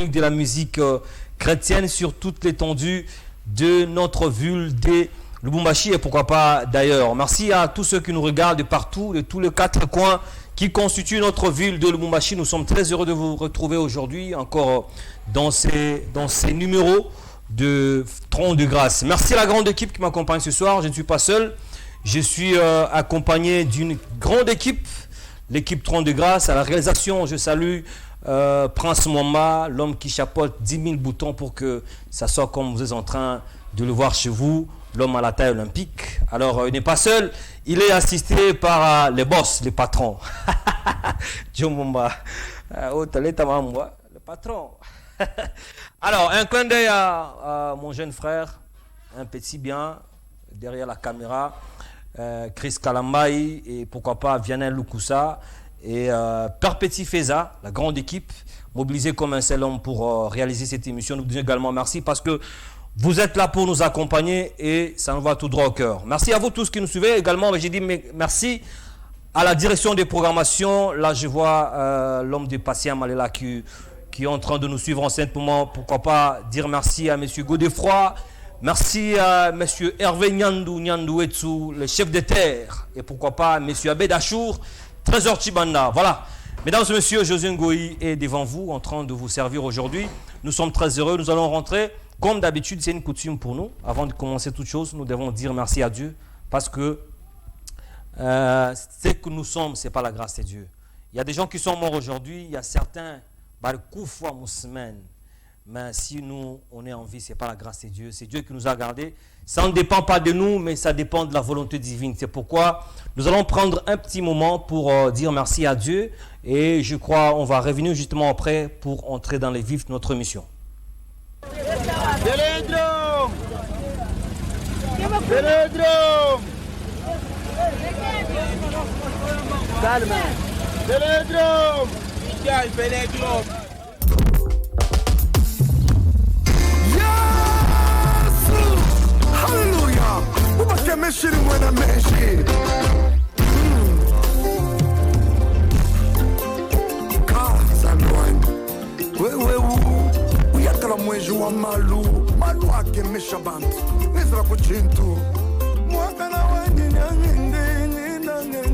De la musique chrétienne sur toute l'étendue de notre ville de Lubumbashi et pourquoi pas d'ailleurs. Merci à tous ceux qui nous regardent de partout, de tous les quatre coins qui constituent notre ville de Lubumbashi. Nous sommes très heureux de vous retrouver aujourd'hui encore dans ces numéros de Tronc de Grâce. Merci à la grande équipe qui m'accompagne ce soir. Je ne suis pas seul, je suis accompagné d'une grande équipe, l'équipe Tronc de Grâce. À la réalisation, je salue Prince Mwamba, l'homme qui chapeaute 10 000 boutons pour que ça soit comme vous êtes en train de le voir chez vous, l'homme à la taille olympique. Alors, il n'est pas seul, il est assisté par les boss, les patrons. Joe Mwamba, le patron. Alors, un clin d'œil à mon jeune frère, un petit bien, derrière la caméra, Chris Kalambaï et pourquoi pas Vianney Lukusa. Et Père Petit Feza, la grande équipe, mobilisée comme un seul homme pour réaliser cette émission. Nous vous disons également merci parce que vous êtes là pour nous accompagner et ça nous va tout droit au cœur. Merci à vous tous qui nous suivez. Également, j'ai dit merci à la direction des programmations. Là, je vois l'homme de Patient Malela qui est en train de nous suivre en scène pour moi. Pourquoi pas dire merci à M. Godefroy. Merci à M. Hervé Nyandou Etsu, le chef de terre. Et pourquoi pas M. Abed Achour, Trésor Chibanda. Voilà. Mesdames et messieurs, José Ngoï est devant vous en train de vous servir aujourd'hui. Nous sommes très heureux. Nous allons rentrer. Comme d'habitude, c'est une coutume pour nous. Avant de commencer toute chose, nous devons dire merci à Dieu. Parce que ce que nous sommes, ce n'est pas la grâce de Dieu. Il y a des gens qui sont morts aujourd'hui. Il y a certains, mais si nous, on est en vie, ce n'est pas la grâce de Dieu. C'est Dieu qui nous a gardés. Ça ne dépend pas de nous, mais ça dépend de la volonté divine. C'est pourquoi nous allons prendre un petit moment pour dire merci à Dieu. Et je crois qu'on va revenir justement après pour entrer dans les vifs de notre mission. Hallelujah. Ubake meshiri mwena meshiri. Kaza nwani. Wewe uyakala mweji wa malu ake meshabantu. Nizra kuchintu. Mwakana wani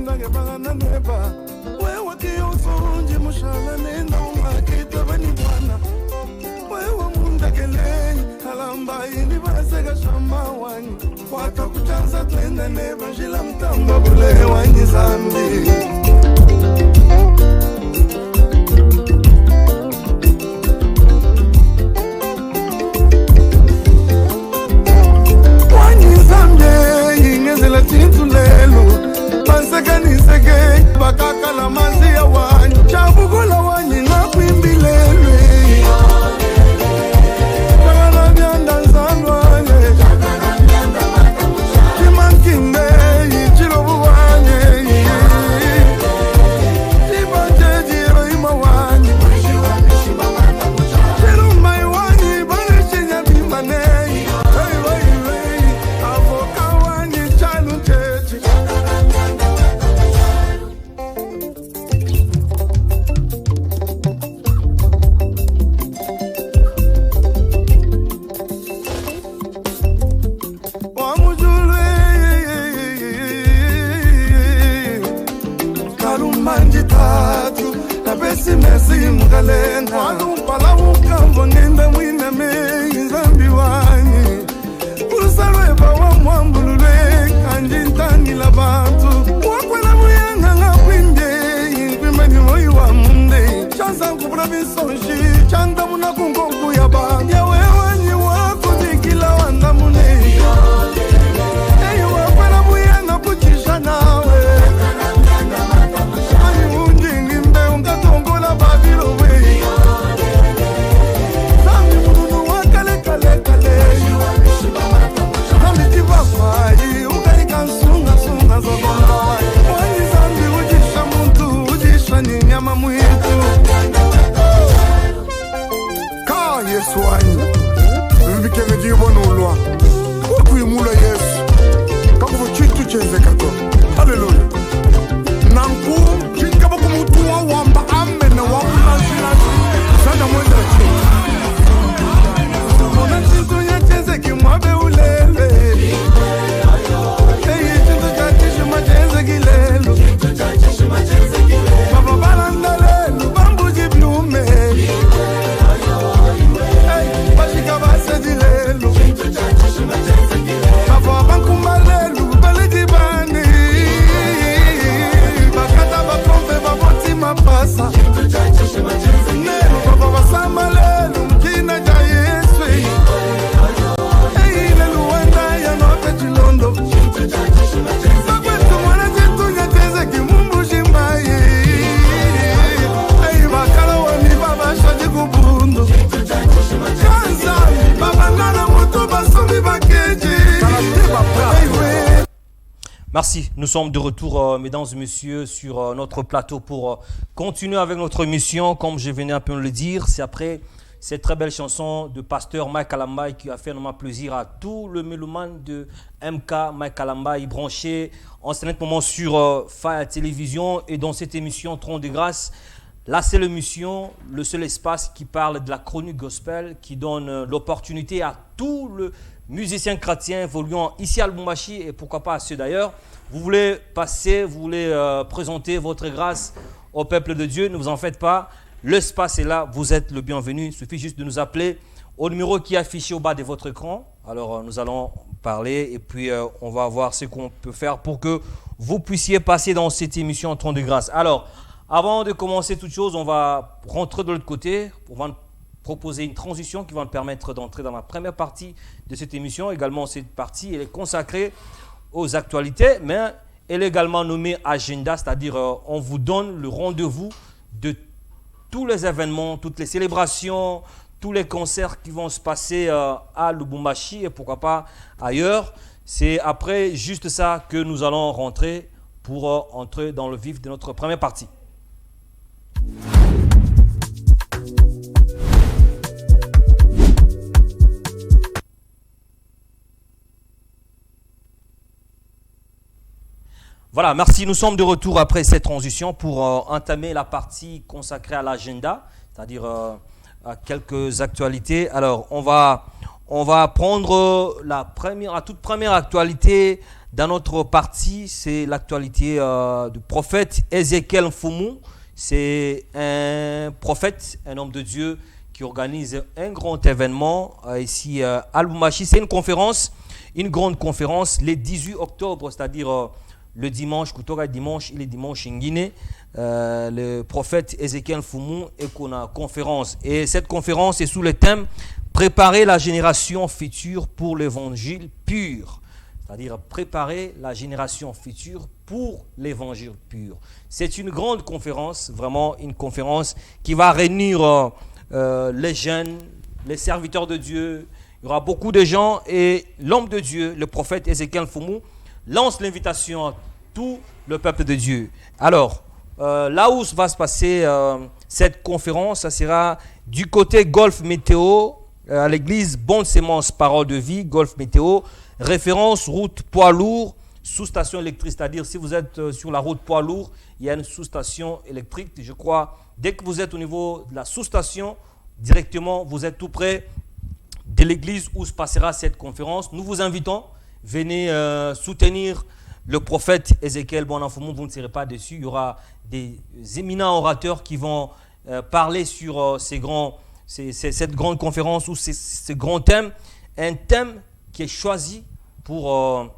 nyange bagana neba. Wewe kiyusunji mushala nenda umakita bani bwana. Wewe mundakelei alamba ini basega shamawani waka kuchanza twende neba jila mtamba bule wanyi zambi wanyi zambi ingezela tintu lelo banseka niseke bakakala manzi ya wanyi chabukola wanyi nakwimbilelwe merci mkalenga wadumpala ukambo ngenda mwina me zambi wanyi usalweba wa mwambulule kanjintani la batu wakwela muyanga ngapinde inkwimeni moyi wa munde chansa nkubula bisonji chanda muna kungongu ya ba ya wewanyi wako zikila wanda mune eyo wakwela muyanga kuchisha nawe ani unjingi mbe ungatongola babilo we zambi mununu wakale kale kale zambi tivafai ukaikansunga sunga zogonga wani zambi ujisha muntu ujisha ninyama mwitu ka yesu wanyi mbikenge jibonulwa wakuimula yesu kakuvo chitu chenzekako haleluya nanku chikaba kumutuwa wamba amene wamunazinazi sana mwendera chitu mona chitu yachezeki mwabe ulele eyi chitu chachishima chenzekilelo baba balandalelu bambuji blume bashika basedilelo baba bankumalelu balejibani bakata bakombe baboti mapasa nelu baba basamalelu mkina ja yesu lelu wenda yanote chilondo bakwetu mwana chitu nyatezeki mumbushimbayi bakala wani babashaji kubundu kanza babangana mutu basombi bakeji. Merci, nous sommes de retour, mesdames et messieurs, sur notre plateau pour continuer avec notre mission. Comme je venais un peu le dire, c'est après cette très belle chanson de pasteur Mike Kalambay qui a fait énormément plaisir à tout le mélomane de MK. Mike Kalambay branché en ce moment sur Fire Télévision et dans cette émission Trône de Grâce. Là, c'est l'émission, le seul espace qui parle de la chronique gospel, qui donne l'opportunité à tout le musiciens chrétiens évoluant ici à Lubumbashi et pourquoi pas à ceux d'ailleurs. Vous voulez passer, vous voulez présenter votre grâce au peuple de Dieu, ne vous en faites pas. L'espace est là, vous êtes le bienvenu. Il suffit juste de nous appeler au numéro qui est affiché au bas de votre écran. Alors nous allons parler et puis on va voir ce qu'on peut faire pour que vous puissiez passer dans cette émission en Trône de Grâce. Alors, avant de commencer toute chose, on va rentrer de l'autre côté. On va proposer une transition qui va nous permettre d'entrer dans la première partie de cette émission. Également, cette partie, elle est consacrée aux actualités, mais elle est également nommée agenda, c'est-à-dire on vous donne le rendez-vous de tous les événements, toutes les célébrations, tous les concerts qui vont se passer à Lubumbashi et pourquoi pas ailleurs. C'est après juste ça que nous allons rentrer pour entrer dans le vif de notre première partie. Voilà, merci. Nous sommes de retour après cette transition pour entamer la partie consacrée à l'agenda, c'est-à-dire à quelques actualités. Alors, on va prendre la toute première actualité dans notre partie, c'est l'actualité du prophète Ézéchiel Mfumu. C'est un prophète, un homme de Dieu qui organise un grand événement ici à Lubumbashi. C'est une grande conférence, le 18 octobre, c'est-à-dire le dimanche, il est dimanche en Guinée. Le prophète Ézéchiel Mfumu est qu'on a conférence. Et cette conférence est sous le thème « Préparer la génération future pour l'évangile pur ». C'est-à-dire préparer la génération future pour l'évangile pur. C'est une grande conférence, vraiment une conférence qui va réunir les jeunes, les serviteurs de Dieu. Il y aura beaucoup de gens et l'homme de Dieu, le prophète Ézéchiel Mfumu, lance l'invitation à tout le peuple de Dieu. Alors, là où va se passer cette conférence, ça sera du côté Golfe Météo, à l'église Bonne Sémence Parole de Vie, Golfe Météo, référence route poids lourd, sous-station électrique, c'est-à-dire si vous êtes sur la route poids lourd, il y a une sous-station électrique. Je crois, dès que vous êtes au niveau de la sous-station, directement, vous êtes tout près de l'église où se passera cette conférence. Nous vous invitons, venez soutenir le prophète Ézéchiel Mfumu, vous ne serez pas déçus. Il y aura des éminents orateurs qui vont parler sur cette grande conférence ou ce grand thème, un thème qui est choisi pour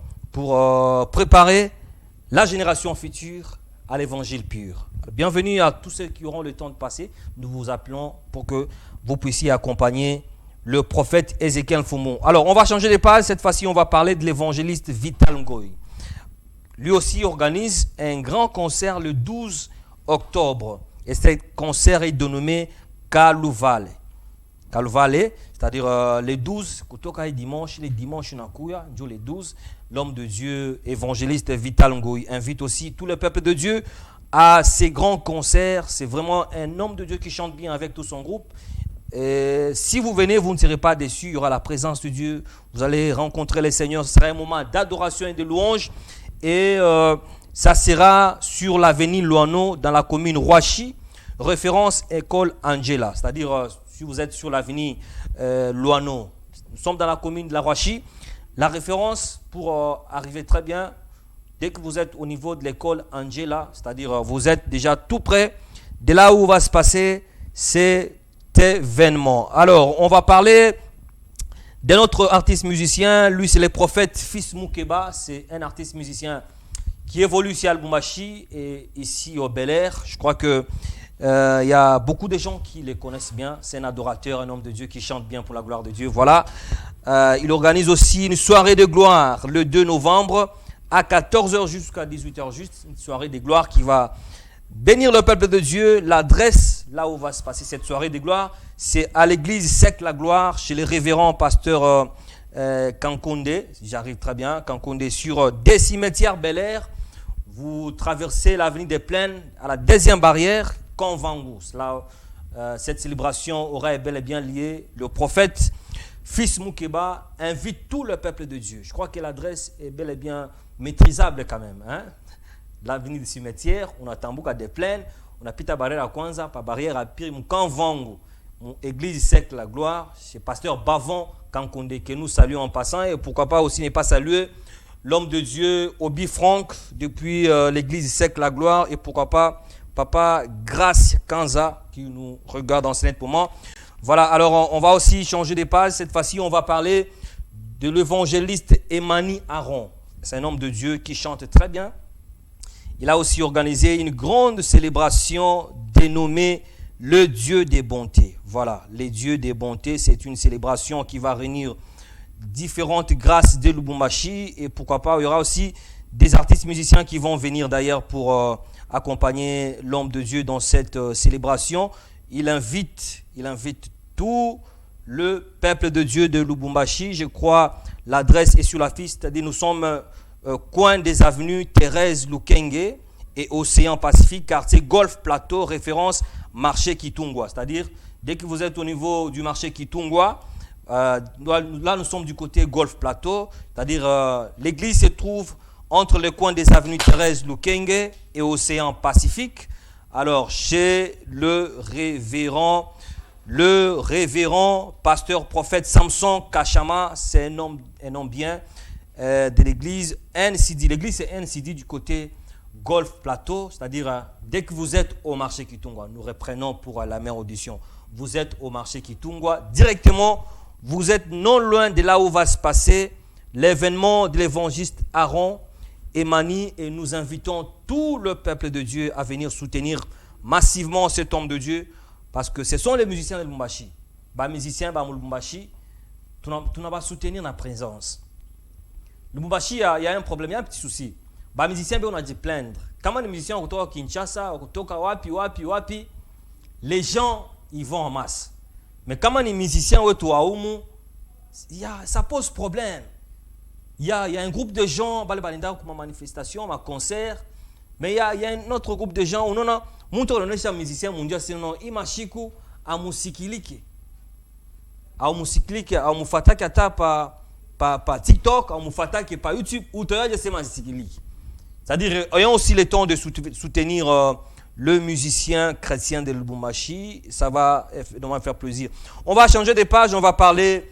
préparer la génération future à l'évangile pur. Bienvenue à tous ceux qui auront le temps de passer. Nous vous appelons pour que vous puissiez accompagner le prophète Ézéchiel Foumou. Alors, on va changer de page. Cette fois-ci, on va parler de l'évangéliste Vital Ngoy. Lui aussi organise un grand concert le 12 octobre. Et ce concert est dénommé Kaluvale. Kaluvale, c'est-à-dire les 12, les dimanches, les 12, l'homme de Dieu, évangéliste Vital Ngoy, invite aussi tout le peuple de Dieu à ces grands concerts. C'est vraiment un homme de Dieu qui chante bien avec tout son groupe. Et si vous venez, vous ne serez pas déçus. Il y aura la présence de Dieu. Vous allez rencontrer le Seigneur. Ce sera un moment d'adoration et de louange. Et ça sera sur l'avenue Loano, dans la commune Roachi, référence École Angela. C'est-à-dire, si vous êtes sur l'avenue Loano, nous sommes dans la commune de la Roachi. La référence, pour arriver très bien, dès que vous êtes au niveau de l'école Angela, c'est-à-dire vous êtes déjà tout près de là où va se passer cet événement. Alors, on va parler de notre artiste musicien. Lui, c'est le prophète Fils Moukeba. C'est un artiste musicien qui évolue ici à Lubumbashi et ici au Bel Air. Je crois que y a beaucoup de gens qui le connaissent bien. C'est un adorateur, un homme de Dieu qui chante bien pour la gloire de Dieu. Voilà. Il organise aussi une soirée de gloire le 2 novembre à 14h jusqu'à 18h juste. Une soirée de gloire qui va bénir le peuple de Dieu. L'adresse, là où va se passer cette soirée de gloire, c'est à l'église Sec la Gloire, chez le révérend pasteur Kankonde. J'arrive très bien. Kankonde sur des cimetières Bel Air. Vous traversez l'avenue des Plaines à la deuxième barrière, Convangus. Là, cette célébration aurait bel et bien lié. Le prophète Fils Moukeba invite tout le peuple de Dieu. Je crois que l'adresse est bel et bien maîtrisable quand même. Hein? L'avenue des cimetières, on a Tambuka des Plaines, on a Pita Barrière à Kwanza, par barrière à Pire, Kanvangu. Mon église Sec la Gloire, c'est pasteur Bavon Kankonde que nous saluons en passant. Et pourquoi pas aussi ne pas saluer l'homme de Dieu Obi Franck depuis l'église Sec la Gloire. Et pourquoi pas Papa Grace Kanza qui nous regarde en ce moment. Voilà, alors on va aussi changer de page. Cette fois-ci, on va parler de l'évangéliste Emani Aaron. C'est un homme de Dieu qui chante très bien. Il a aussi organisé une grande célébration dénommée le Dieu des bontés. Voilà, les dieux des bontés, c'est une célébration qui va réunir différentes grâces de Lubumbashi. Et pourquoi pas, il y aura aussi des artistes musiciens qui vont venir d'ailleurs pour accompagner l'homme de Dieu dans cette célébration. Il invite tout le peuple de Dieu de Lubumbashi. Je crois l'adresse est sur l'affiche, c'est-à-dire nous sommes coin des avenues Thérèse Lukenge et Océan Pacifique, quartier Golf Plateau, référence marché Kitungwa. C'est-à-dire, dès que vous êtes au niveau du marché Kitungwa, là nous sommes du côté Golf Plateau, c'est-à-dire l'église se trouve entre le coin des avenues Thérèse Lukenge et Océan Pacifique. Alors, chez le révérend pasteur prophète Samson Kachama, c'est un homme bien de l'église NCD. L'église c'est NCD du côté Golf Plateau, c'est-à-dire dès que vous êtes au marché Kitungwa, nous reprenons pour la même audition. Vous êtes au marché Kitungwa, directement, vous êtes non loin de là où va se passer l'événement de l'évangéliste Aaron Emani et nous invitons tout le peuple de Dieu à venir soutenir massivement cet homme de Dieu parce que ce sont les musiciens de Lubumbashi. Les musiciens de Lubumbashi, tu n'as pas soutenir la présence. Lubumbashi, il y a un problème, il y a un petit souci. Les musiciens, on a dû plaindre. Quand les musiciens sont à Kinshasa, wapi, les gens, ils vont en masse. Mais quand les musiciens sont à Oumu, ça pose problème. Il y a un groupe de gens, comme manifestation, un concert, mais il y a un autre groupe de gens, on a un musicien mondial, c'est non, Imashiku, à Musikiliki. À Musikiliki, à Mufataki, par TikTok, à Mufataki, par YouTube, ou tu as c'est Musikiliki. C'est-à-dire, ayons aussi le temps de soutenir le musicien chrétien de Lubumbashi, ça va vraiment faire plaisir. On va changer de page, on va parler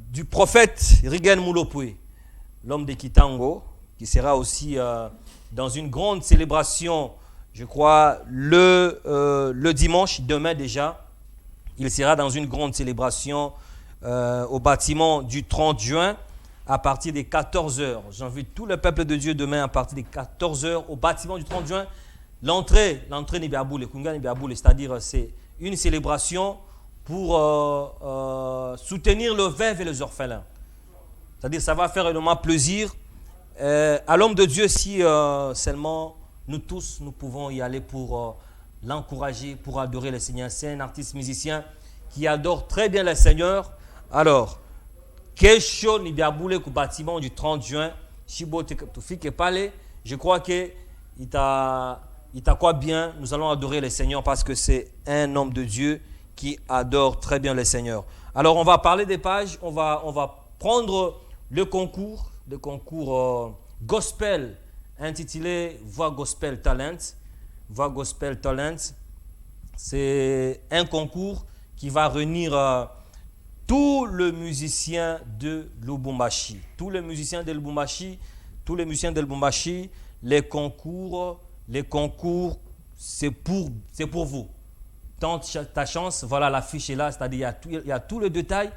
du prophète Rigen Mulopwe, l'homme de Kitango, qui sera aussi dans une grande célébration je crois, le dimanche, demain déjà, il sera dans une grande célébration au bâtiment du 30 juin à partir des 14h. J'invite tout le peuple de Dieu demain à partir des 14h au bâtiment du 30 juin. L'entrée Nibiaboule, Kunga Nibiaboule, c'est-à-dire c'est une célébration pour soutenir le veuve et les orphelins. C'est-à-dire ça va faire énormément plaisir à l'homme de Dieu si seulement nous tous, nous pouvons y aller pour l'encourager, pour adorer le Seigneur. C'est un artiste musicien qui adore très bien le Seigneur. Alors, question Nibiaboule au bâtiment du 30 juin, Chibo Tufike Palais, je crois qu'il t'a quoi bien, nous allons adorer le Seigneur parce que c'est un homme de Dieu qui adore très bien le Seigneur. Alors, on va parler des pages, on va prendre le concours gospel intitulé Voix Gospel Talent. Voix Gospel Talent, c'est un concours qui va réunir tous les musiciens de Lubumbashi. Tous les musiciens de Lubumbashi, les concours, c'est pour vous. Tente ta chance, voilà l'affiche est là, c'est-à-dire il y a tout le détail.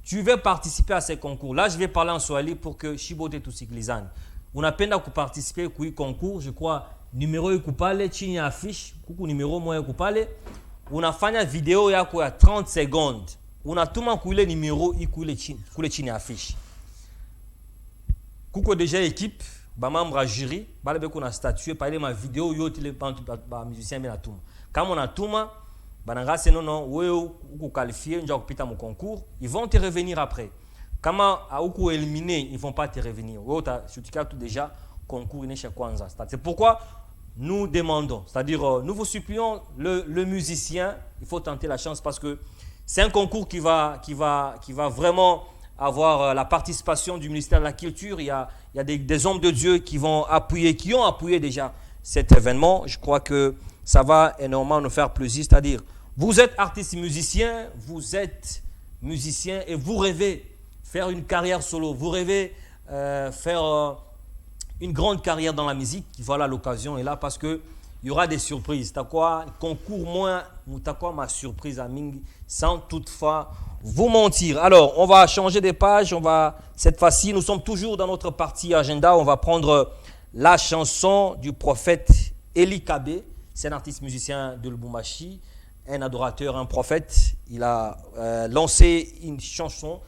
Tu veux participer à ces concours. Là, je vais parler en Swahili pour que Shibote Tusikilizane. Unapenda kuparticiper kwa concours, je crois numéro iko pale chini ya affiche, kuku numéro moja iko pale. Unafanya video yako ya 30 secondes. Unatuma kuile numéro kule chini ya affiche. Kuko déjà équipe, ba membre à jury, bale beko na statuer pale ma video yote le ba musicien bien atuma. Kama unatuma bananga c'est non wewe uko qualifié ndio kupita mu concours, ils vont te revenir après. Kama hauko éliminé, ils vont pas te revenir. Wewe utashutika tout déjà concours inesha kwanza. C'est pourquoi nous demandons, c'est-à-dire nous vous supplions le musicien, il faut tenter la chance parce que c'est un concours qui va vraiment avoir la participation du ministère de la Culture. Il y a des hommes de Dieu qui ont appuyé déjà cet événement. Je crois que ça va énormément nous faire plaisir. C'est-à-dire, vous êtes artiste musicien et vous rêvez faire une carrière solo. Vous rêvez faire une grande carrière dans la musique. Voilà, l'occasion est là parce que il y aura des surprises. T'as quoi concours moins, t'as quoi ma surprise à Mingi sans toutefois vous mentir. Alors, on va changer des pages. Cette fois-ci, nous sommes toujours dans notre partie agenda. On va prendre la chanson du prophète Eli Kabé. C'est un artiste musicien de Lubumbashi, un adorateur, un prophète. Il a lancé une chanson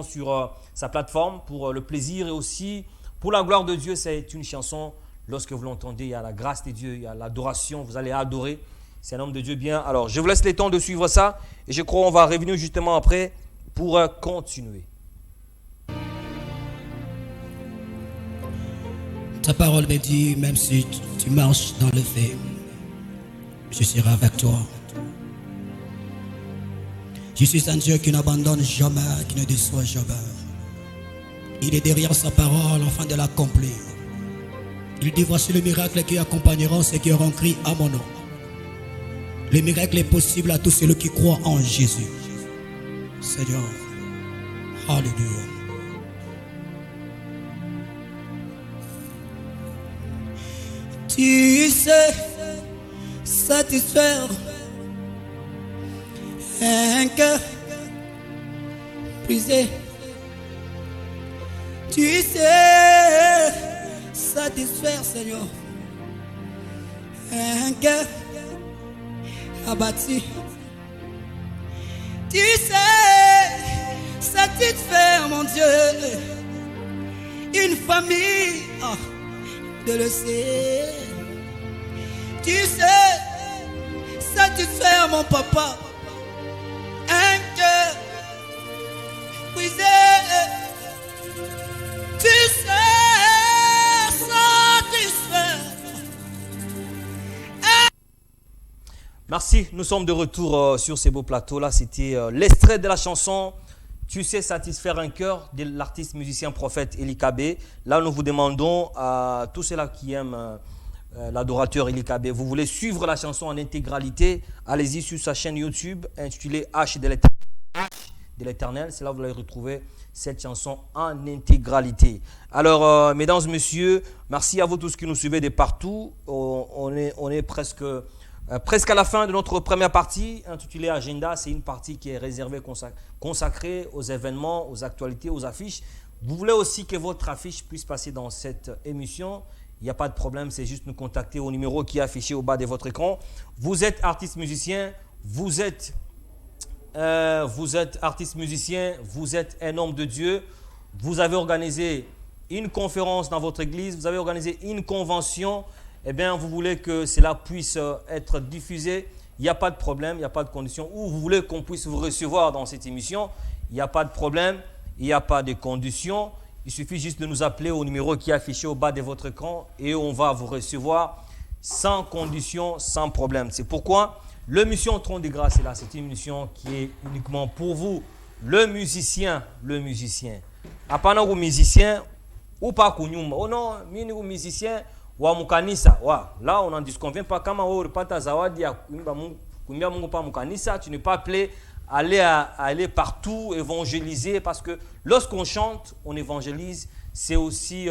sur sa plateforme pour le plaisir et aussi pour la gloire de Dieu. C'est une chanson. Lorsque vous l'entendez, il y a la grâce de Dieu, il y a l'adoration, vous allez adorer. C'est un homme de Dieu bien. Alors, je vous laisse le temps de suivre ça. Et je crois qu'on va revenir justement après pour continuer. Ta parole me dit, même si tu marches dans le feu, je serai avec toi. Je suis un Dieu qui n'abandonne jamais, qui ne déçoit jamais. Il est derrière sa parole afin de l'accomplir. Il dit, voici le miracle qui accompagneront ceux qui auront crié à mon nom. Le miracle est possible à tous ceux qui croient en Jésus. Seigneur, alléluia. Tu sais satisfaire un cœur brisé. Tu sais satisfaire, Seigneur, un cœur abattu. Tu sais satisfaire, mon Dieu, une famille de le sait. Tu sais satisfaire, mon papa, un cœur brisé. Tu sais satisfaire. Merci, nous sommes de retour sur ces beaux plateaux. Là, c'était l'extrait de la chanson Tu sais satisfaire un cœur de l'artiste musicien prophète Eli Kabé. Là, nous vous demandons à tous ceux-là qui aiment l'adorateur Eli Kabé, vous voulez suivre la chanson en intégralité, allez-y sur sa chaîne YouTube intitulée de l'Éternel. C'est là que vous allez retrouver cette chanson en intégralité. Alors, mesdames et messieurs, merci à vous tous qui nous suivez de partout. On est presque à la fin de notre première partie intitulée Agenda. C'est une partie qui est réservée, consacrée aux événements, aux actualités, aux affiches. Vous voulez aussi que votre affiche puisse passer dans cette émission? Il n'y a pas de problème, c'est juste nous contacter au numéro qui est affiché au bas de votre écran. Vous êtes artiste musicien, vous êtes artiste musicien, vous êtes un homme de Dieu, vous avez organisé une conférence dans votre église, vous avez organisé une convention, eh bien, vous voulez que cela puisse être diffusé, il n'y a pas de problème, il n'y a pas de condition. Ou vous voulez qu'on puisse vous recevoir dans cette émission, il n'y a pas de problème, il n'y a pas de conditions. Il suffit juste de nous appeler au numéro qui est affiché au bas de votre écran et on va vous recevoir sans condition, sans problème. C'est pourquoi l'émission Trône de Grâce est là. C'est une émission qui est uniquement pour vous, le musicien. Apana ou musicien ou pas kunyuma. Oh non, mini ou musicien wa mukanisa. Là, on n'en disconvient pas. Kama wewe ulipata zawadi ya kuimbia Mungu pa mukanisa, tu n'es pas appelé à aller partout évangéliser, parce que lorsqu'on chante, on évangélise. C'est aussi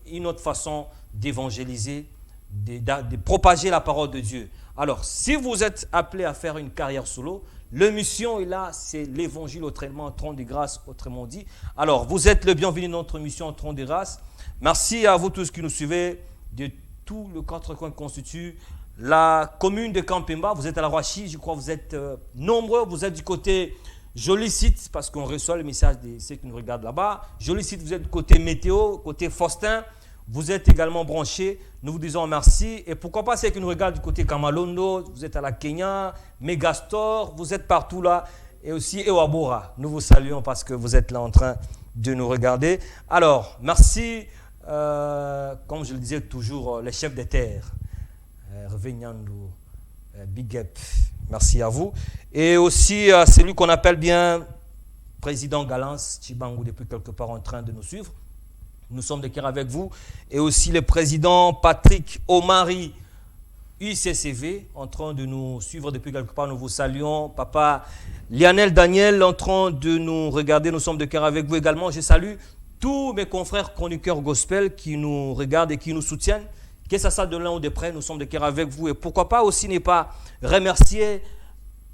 une autre façon d'évangéliser, de propager la parole de Dieu. Alors, si vous êtes appelé à faire une carrière solo, l'émission est là, c'est l'évangile autrement, Trône de Grâce, autrement dit. Alors, vous êtes le bienvenu dans notre émission Trône de Grâce. Merci à vous tous qui nous suivez de tout le quatre coins constitue la commune de Campemba. Vous êtes à la Roachie, je crois que vous êtes nombreux. Vous êtes du côté Joli Site, parce qu'on reçoit le message de ceux qui nous regardent là-bas. Joli Site, vous êtes du côté Météo, côté Faustin. Vous êtes également branchés. Nous vous disons merci. Et pourquoi pas ceux qui nous regardent du côté Kamalondo, vous êtes à la Kenya, Megastore, vous êtes partout là. Et aussi Ewabora. Nous vous saluons parce que vous êtes là en train de nous regarder. Alors, merci, comme je le disais toujours, les chefs des terres. Revenando, Big Up, merci à vous. Et aussi celui qu'on appelle bien Président Galance Chibangu, depuis quelque part en train de nous suivre. Nous sommes de cœur avec vous. Et aussi le président Patrick Omari, UCCV, en train de nous suivre depuis quelque part. Nous vous saluons. Papa Lionel Daniel, en train de nous regarder. Nous sommes de cœur avec vous également. Je salue tous mes confrères chroniqueurs gospel qui nous regardent et qui nous soutiennent. Que ça soit de loin ou de près, nous sommes de cœur avec vous. Et pourquoi pas aussi ne pas remercier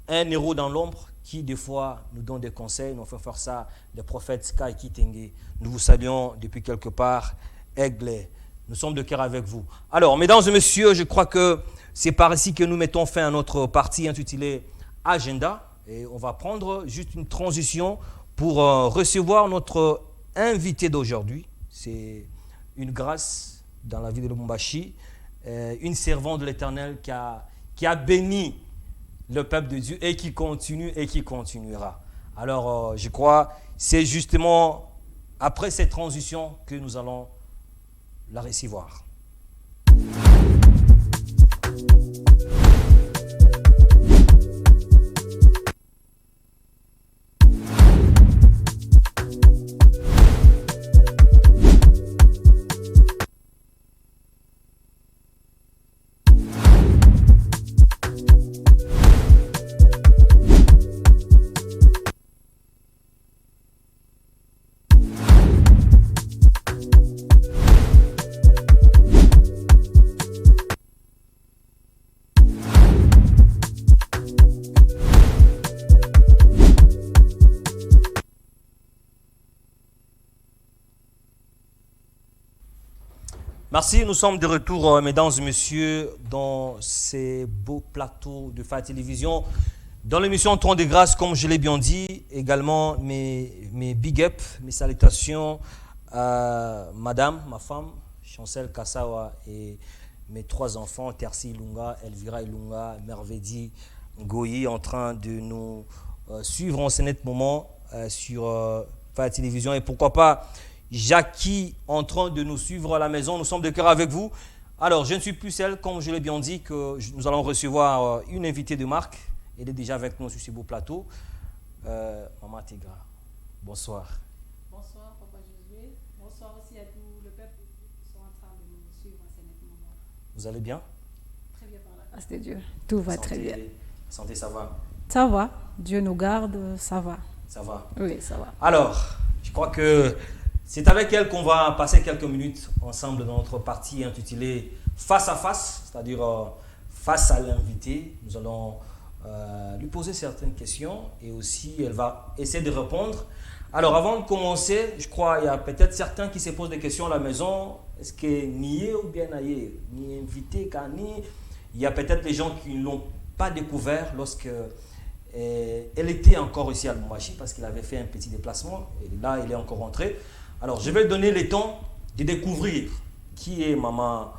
un héros dans l'ombre qui, des fois, nous donne des conseils. Nous fait faire ça, le prophète Sky Kitenge. Nous vous saluons depuis quelque part, Aigle. Nous sommes de cœur avec vous. Alors, mesdames et messieurs, je crois que c'est par ici que nous mettons fin à notre partie intitulée Agenda. Et on va prendre juste une transition pour recevoir notre invité d'aujourd'hui. C'est une grâce dans la vie de Lubumbashi, une servante de l'Éternel qui a béni le peuple de Dieu et qui continue et qui continuera. Alors, je crois, c'est justement après cette transition que nous allons la recevoir. Merci, nous sommes de retour, mesdames et messieurs, dans ces beaux plateaux de Faya Télévision. Dans l'émission Trône de Grâce, comme je l'ai bien dit, également mes big up, mes salutations à madame, ma femme, Chancel Kassawa, et mes trois enfants, Tercy Ilunga, Elvira Ilunga, Mervedi Goyi, en train de nous suivre en ce net moment sur Faya Télévision. Et pourquoi pas Jackie en train de nous suivre à la maison. Nous sommes de cœur avec vous. Alors, je ne suis plus seul, comme je l'ai bien dit, que nous allons recevoir une invitée de marque. Elle est déjà avec nous sur ce beau plateau. Maman Tigra, bonsoir. Bonsoir, Papa Josué. Bonsoir aussi à tout le peuple qui sont en train de nous suivre à ce moment. Vous allez bien? Très bien par la grâce de Dieu. Tout va très bien. Santé, ça va? Ça va. Dieu nous garde, ça va. Ça va? Oui, ça va. Alors, je crois que c'est avec elle qu'on va passer quelques minutes ensemble dans notre partie intitulée Face à face, c'est-à-dire face à l'invité. Nous allons lui poser certaines questions et aussi elle va essayer de répondre. Alors, avant de commencer, je crois qu'il y a peut-être certains qui se posent des questions à la maison. Est-ce que nié ou bien naïe, ni invité, ni... Il y a peut-être des gens qui ne l'ont pas découvert lorsque elle était encore ici à Lubumbashi parce qu'il avait fait un petit déplacement et là il est encore rentré. Alors je vais donner le temps de découvrir qui est Maman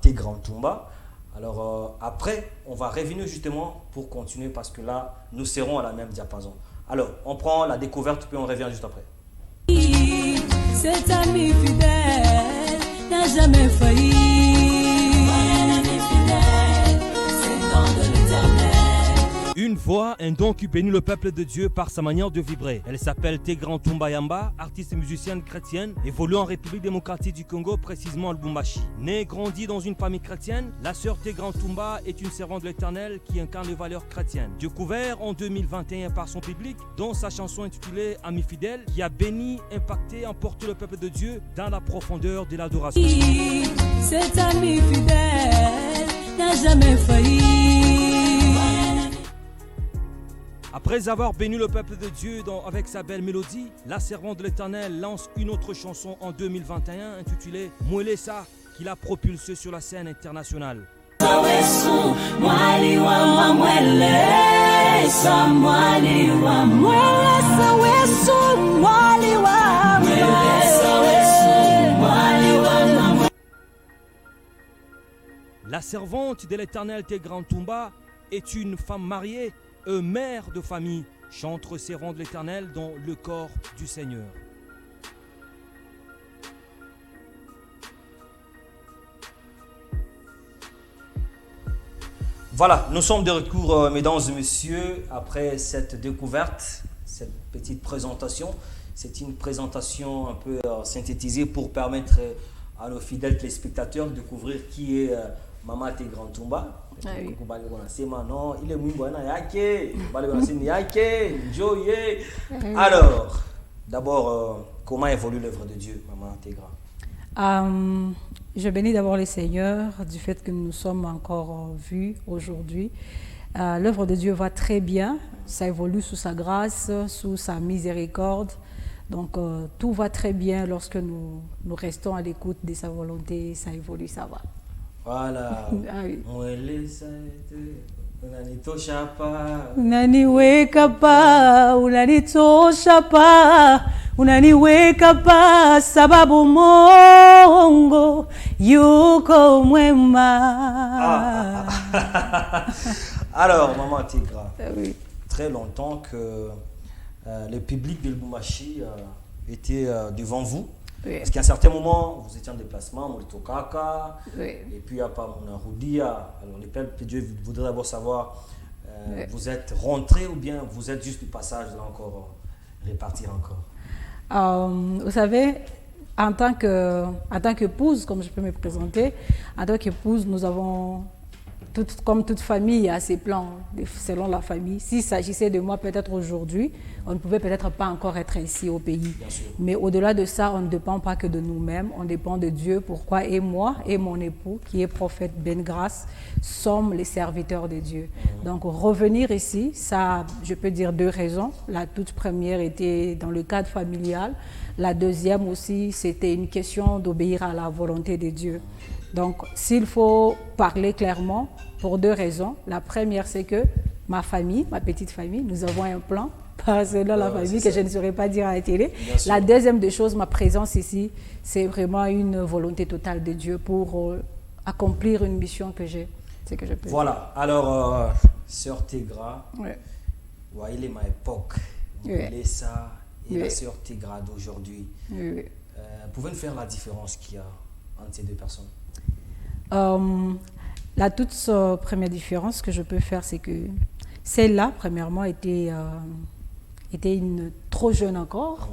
Tegra Ntumba. Alors après on va revenir justement pour continuer parce que là nous serons à la même diapason. Alors on prend la découverte puis on revient juste après. Cet ami fidèle n'a jamais failli. Une voix, un don qui bénit le peuple de Dieu par sa manière de vibrer. Elle s'appelle Tegra Ntumba Yamba, artiste et musicienne chrétienne, évoluant en République démocratique du Congo, précisément à Lubumbashi. Née et grandie dans une famille chrétienne, la sœur Tegra Ntumba est une servante de l'Éternel qui incarne les valeurs chrétiennes. Découvert en 2021 par son public, dont sa chanson intitulée Ami fidèle, qui a béni, impacté, emporté le peuple de Dieu dans la profondeur de l'adoration. Cet ami fidèle n'a jamais failli. Après avoir béni le peuple de Dieu avec sa belle mélodie, la servante de l'Éternel lance une autre chanson en 2021 intitulée Mwelesa, qui l'a propulsée sur la scène internationale. La servante de l'Éternel Tegra Ntumba est une femme mariée, mère de famille, chantre servant de l'Éternel dans le corps du Seigneur. Voilà, nous sommes de retour, mesdames et messieurs, après cette découverte, cette petite présentation. C'est une présentation un peu synthétisée pour permettre à nos fidèles téléspectateurs de découvrir qui est Maman Tegra Ntumba. Ah oui. Il est alors, d'abord, comment évolue l'œuvre de Dieu, Maman Tegra? Je bénis d'abord le Seigneur du fait que nous sommes encore vus aujourd'hui. L'œuvre de Dieu va très bien, ça évolue sous sa grâce, sous sa miséricorde. Donc tout va très bien lorsque nous restons à l'écoute de sa volonté, ça évolue, ça va. Voilà. Ah oui. Unaniweka pa, unanitosha pa, unaniweka pa, sababu Mungu yuko mwema. Alors, Maman Tegra, Oui. très longtemps que le public de Lubumbashi était devant vous. Oui. Parce qu'à un certain moment, vous étiez en déplacement, Molitokaka, Oui. et puis à Monaroudia. Alors, le peuple de Dieu voudrait d'abord savoir, Oui. vous êtes rentré ou bien vous êtes juste du passage là encore, repartir encore? Vous savez, en tant qu'épouse, comme je peux me présenter, en tant qu'épouse, nous avons, comme toute famille, il y a ses plans selon la famille. S'il s'agissait de moi, peut-être aujourd'hui, on ne pouvait peut-être pas encore être ici au pays. Mais au-delà de ça, on ne dépend pas que de nous-mêmes, on dépend de Dieu. Pourquoi? Et moi et mon époux, qui est prophète Ben Grâce, sommes les serviteurs de Dieu. Donc revenir ici, ça, je peux dire deux raisons. La toute première était dans le cadre familial. La deuxième aussi, c'était une question d'obéir à la volonté de Dieu. Donc, s'il faut parler clairement, pour deux raisons. La première, c'est que ma famille, ma petite famille, nous avons un plan, pas selon la famille, que je ne saurais pas dire à la télé. La deuxième des choses, ma présence ici, c'est vraiment une volonté totale de Dieu pour accomplir une mission que j'ai. C'est que je peux Voilà, alors, Sœur Tegra, dire. Ouais. il est ma époque, Oui. il est ça, et la Oui. Sœur Tegra d'aujourd'hui. Oui, oui. Pouvez-vous faire la différence qu'il y a entre ces deux personnes? La toute première différence que je peux faire, c'est que celle-là, premièrement, était une trop jeune encore,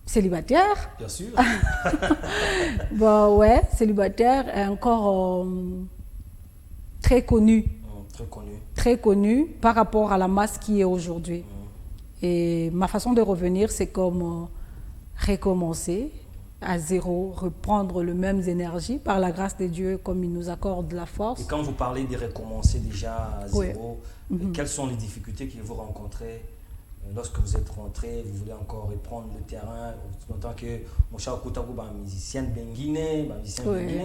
célibataire. Bien sûr. Bon, ouais, célibataire et encore très connue. très connu par rapport à la masse qui est aujourd'hui. Et ma façon de revenir, c'est comme recommencer à zéro, reprendre les mêmes énergies par la grâce de Dieu, comme il nous accorde la force. Et quand vous parlez de recommencer déjà à zéro, quelles sont les difficultés que vous rencontrez lorsque vous êtes rentré, vous voulez encore reprendre le terrain, en tant que mon cher Koutakou, musicien benguiné,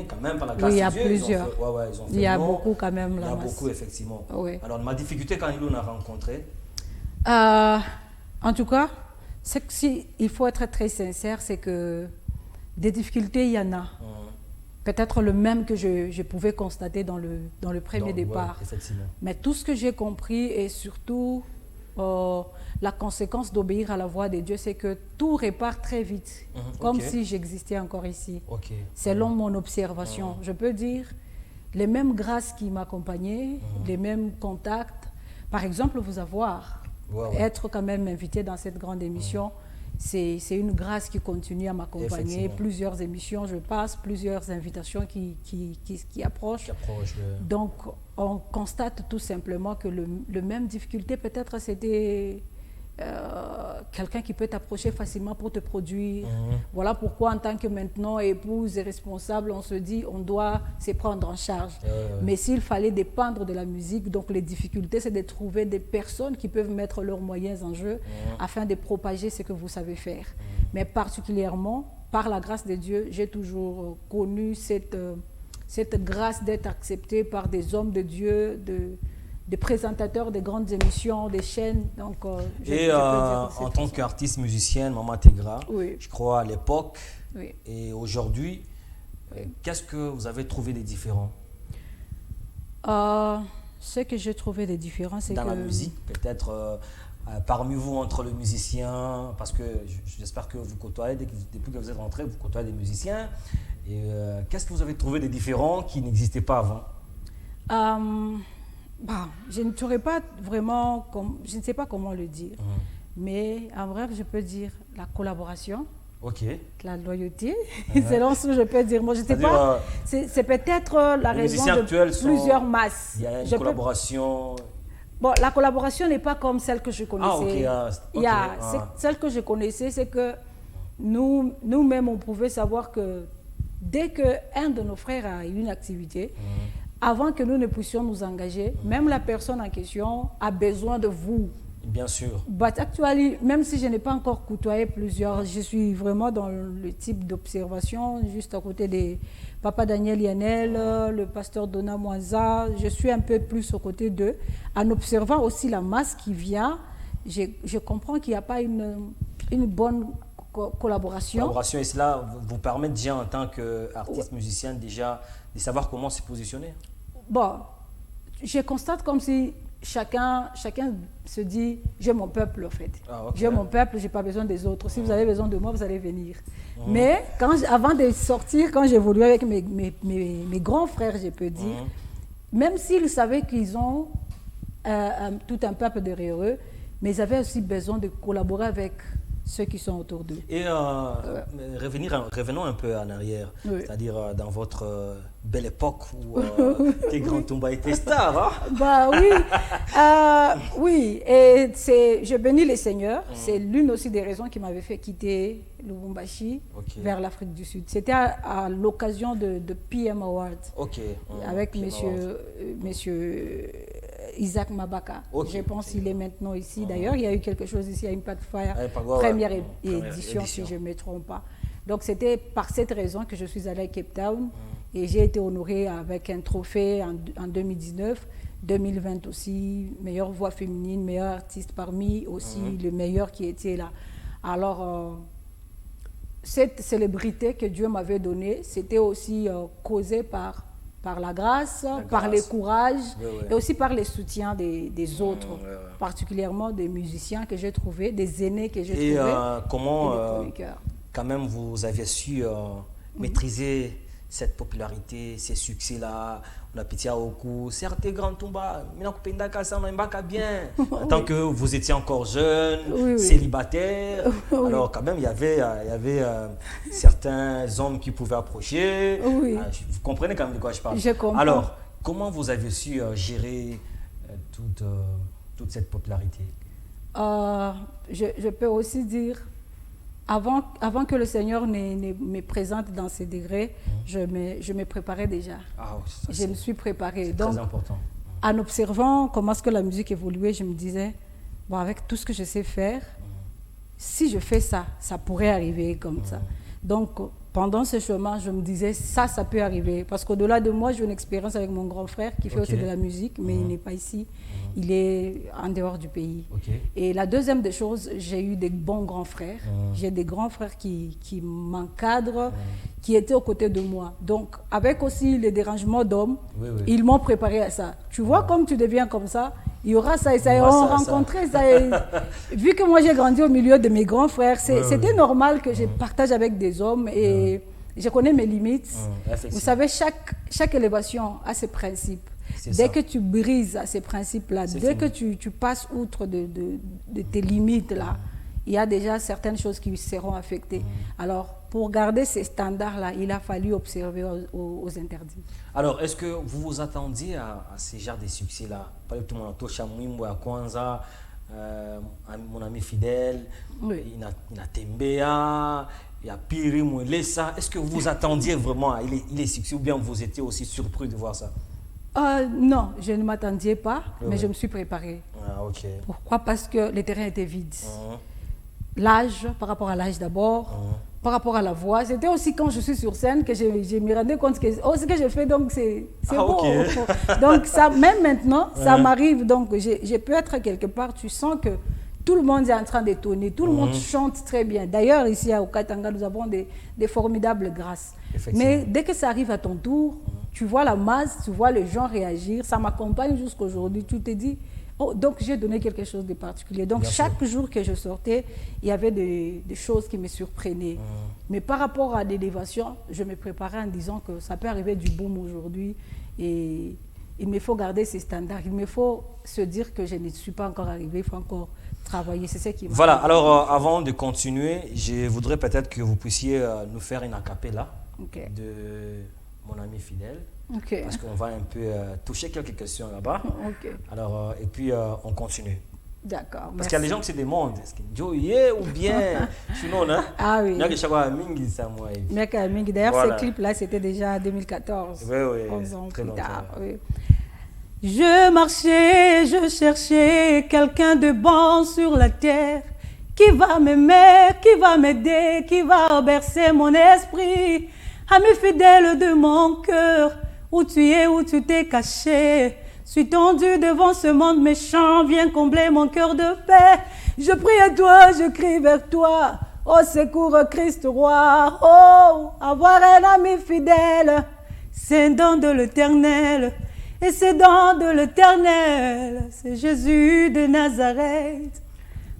quand même, par la grâce il y de a Dieu, plusieurs. ils ont fait il y a non. beaucoup quand même. Il y a beaucoup, effectivement. Oui. Alors, ma difficulté, quand il a rencontré en tout cas, il faut être très sincère, c'est que des difficultés, il y en a. Peut-être le même que je pouvais constater dans le premier départ. Effectivement. Mais tout ce que j'ai compris et surtout la conséquence d'obéir à la voix de Dieu, c'est que tout repart très vite, comme si j'existais encore ici. Selon mon observation, je peux dire les mêmes grâces qui m'accompagnaient, les mêmes contacts. Par exemple, vous avoir, être quand même invité dans cette grande émission, c'est une grâce qui continue à m'accompagner. Plusieurs émissions, je passe, plusieurs invitations qui approchent. Donc, on constate tout simplement que le même difficulté, peut-être c'était quelqu'un qui peut t'approcher facilement pour te produire. Voilà pourquoi, en tant que maintenant épouse et responsable, on se dit on doit se prendre en charge. Mais s'il fallait dépendre de la musique, donc les difficultés, c'est de trouver des personnes qui peuvent mettre leurs moyens en jeu afin de propager ce que vous savez faire. Mais particulièrement, par la grâce de Dieu, j'ai toujours connu cette grâce d'être accepté par des hommes de Dieu, des présentateurs des grandes émissions, des chaînes. Donc, en tant qu'artiste musicienne, Maman Tegra, je crois à l'époque et aujourd'hui, qu'est-ce que vous avez trouvé de différent? Ce que j'ai trouvé de différent, c'est que... Dans la musique, peut-être parmi vous, entre les musiciens, parce que j'espère que vous côtoyez, depuis que vous êtes rentré, vous côtoyez des musiciens. Et qu'est-ce que vous avez trouvé de différent qui n'existait pas avant? Je ne saurais pas vraiment, je ne sais pas comment le dire, mais en bref, je peux dire la collaboration, la loyauté, c'est là ce que je peux dire. Moi, je ne sais pas, c'est peut-être la raison de plusieurs masses. Il y a une collaboration. Bon, la collaboration n'est pas comme celle que je connaissais. Celle que je connaissais, c'est que nous-mêmes, on pouvait savoir que dès qu'un de nos frères a une activité, avant que nous ne puissions nous engager, même la personne en question a besoin de vous. Bien sûr. But actually, même si je n'ai pas encore côtoyé plusieurs, je suis vraiment dans le type d'observation, juste à côté de Papa Daniel Yanel, le pasteur Dona Mwanza. Je suis un peu plus aux côtés d'eux. En observant aussi la masse qui vient, je comprends qu'il n'y a pas une bonne collaboration. Collaboration, et cela vous permet déjà en tant qu'artiste musicien déjà de savoir comment se positionner. Bon, je constate comme si chacun se dit j'ai mon peuple en fait. J'ai mon peuple, j'ai pas besoin des autres. Si vous avez besoin de moi, vous allez venir. Mais avant de sortir, quand j'évoluais avec mes grands frères, je peux dire, même s'ils savaient qu'ils ont tout un peuple derrière eux, mais ils avaient aussi besoin de collaborer avec ceux qui sont autour d'eux. Et revenons un peu en arrière, c'est-à-dire dans votre belle époque où tes grands Toumba étaient stars. Oui, et je bénis les seigneurs. C'est l'une aussi des raisons qui m'avait fait quitter Lubumbashi vers l'Afrique du Sud. C'était à l'occasion de PM Awards avec monsieur Isaac Mabaka. Je pense qu'il est maintenant ici. D'ailleurs, il y a eu quelque chose ici à Impact Fire, première édition, si je ne me trompe pas. Donc, c'était par cette raison que je suis allée à Cape Town et j'ai été honorée avec un trophée en 2019. 2020 aussi, meilleure voix féminine, meilleure artiste parmi aussi le meilleur qui était là. Alors, cette célébrité que Dieu m'avait donnée, c'était aussi causé par la grâce, par le courage et aussi par les soutiens des autres, particulièrement des musiciens que j'ai trouvés, des aînés que j'ai trouvés. Et comment, quand même, vous aviez su maîtriser cette popularité, ces succès-là? On a pitié au cou, certes, grand Toumba, bien. En tant que vous étiez encore jeune, célibataire, alors quand même, il y avait certains hommes qui pouvaient approcher. Vous comprenez quand même de quoi je parle? Je comprends. Alors, comment vous avez su gérer toute cette popularité? Je peux aussi dire, avant que le Seigneur ne me présente dans ces degrés, je me préparais déjà. Ah, oui, ça, Je me suis préparée. c'est Donc, très important. en observant comment est-ce que la musique évoluait, je me disais, bon, avec tout ce que je sais faire, si je fais ça, ça pourrait arriver comme ça. Donc, pendant ce chemin, je me disais, ça peut arriver. Parce qu'au-delà de moi, j'ai une expérience avec mon grand frère qui fait aussi de la musique, mais il n'est pas ici. Il est en dehors du pays. Et la deuxième des choses, j'ai eu des bons grands frères. J'ai des grands frères qui m'encadrent, qui étaient aux côtés de moi. Donc, avec aussi les dérangements d'hommes, ils m'ont préparé à ça. Tu vois, comme tu deviens comme ça, il y aura ça et ça. Et on rencontrait ça. Et vu que moi, j'ai grandi au milieu de mes grands frères, c'était normal que je partage avec des hommes et je connais mes limites. Vous savez, chaque élévation a ses principes. Dès que tu brises ces principes-là, dès que tu passes outre de tes limites-là, il y a déjà certaines choses qui seront affectées. Alors, pour garder ces standards-là, il a fallu observer aux interdits. Alors, est-ce que vous vous attendiez à ces genres de succès-là? Par exemple, mon ami fidèle, il a Tembea, il y a Piri Mouelesa. Est-ce que vous vous attendiez vraiment à il est succès ou bien vous étiez aussi surpris de voir ça? Non, je ne m'attendais pas, mais je me suis préparée. Ah, ok. Pourquoi? Parce que le terrain était vide. L'âge, par rapport à l'âge d'abord, par rapport à la voix. C'était aussi quand je suis sur scène que je me rendais compte que ce que je fais, donc c'est beau. Okay. Donc ça, même maintenant, ça m'arrive. Donc je peux être quelque part, tu sens que tout le monde est en train de tonner, tout le monde chante très bien. D'ailleurs, ici au Katanga, nous avons des formidables grâces. Mais dès que ça arrive à ton tour, tu vois la masse, tu vois les gens réagir, ça m'accompagne jusqu'à aujourd'hui. Tu te dis, oh, donc j'ai donné quelque chose de particulier. Donc chaque jour que je sortais, il y avait des choses qui me surprenaient. Mais par rapport à l'élévation, je me préparais en disant que ça peut arriver du boom aujourd'hui. Et il me faut garder ces standards. Il me faut se dire que je ne suis pas encore arrivé, il faut encore travailler. C'est ce qui m'a... Voilà, alors avant de continuer, je voudrais peut-être que vous puissiez nous faire une a cappella de mon ami fidèle. Parce qu'on va un peu toucher quelques questions là-bas. Alors, et puis on continue. D'accord. Parce qu'il y a des gens qui se demandent, est-ce que Joe ou bien sinon, hein? Ah oui. D'ailleurs, ce clip-là, c'était déjà en 2014. Oui, 11 ans très plus longtemps. tard. Oui. Je marchais, je cherchais quelqu'un de bon sur la terre qui va m'aimer, qui va m'aider, qui va bercer mon esprit. Ami fidèle de mon cœur, où tu es, où tu t'es caché. Suis tendu devant ce monde méchant, viens combler mon cœur de paix. Je prie à toi, je crie vers toi. Au secours, Christ roi. Oh, avoir un ami fidèle, c'est un don de l'Éternel. Et c'est don de l'Éternel, c'est Jésus de Nazareth.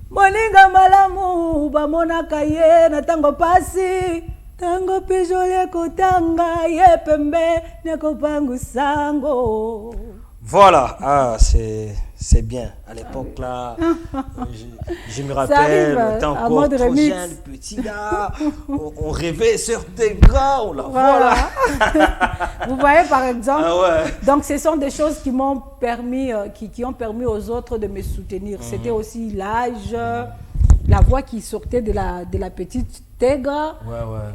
Moninga malamu, bamonaka ye na tango pasi. Tango pijole kotanga ye pembe neko pangu sango. Voilà, c'est bien. À l'époque là, je me rappelle, on était encore trop jeune, petit gars, on rêvait sur des gars, on la voilà. Vous voyez par exemple, donc ce sont des choses qui m'ont permis, qui ont permis aux autres de me soutenir. C'était aussi l'âge, la voix qui sortait de la petite Tègre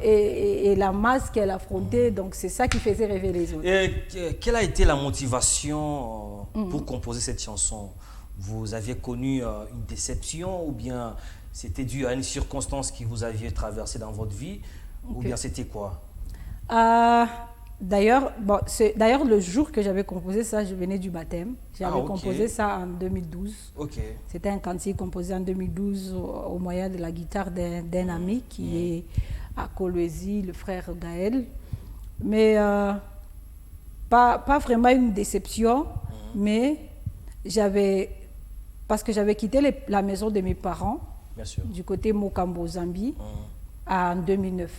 et la masse qu'elle affrontait. Donc c'est ça qui faisait rêver les autres. Et quelle a été la motivation pour composer cette chanson? Vous aviez connu une déception ou bien c'était dû à une circonstance que vous aviez traversée dans votre vie ou bien c'était quoi? D'ailleurs, le jour que j'avais composé ça, je venais du baptême. J'avais composé ça en 2012. C'était un cantique composé en 2012 au moyen de la guitare d'un ami qui est à Kolwezi, le frère Gaël. Mais pas vraiment une déception, mais parce que j'avais quitté la maison de mes parents, du côté Mokambo, Zambie, en 2009.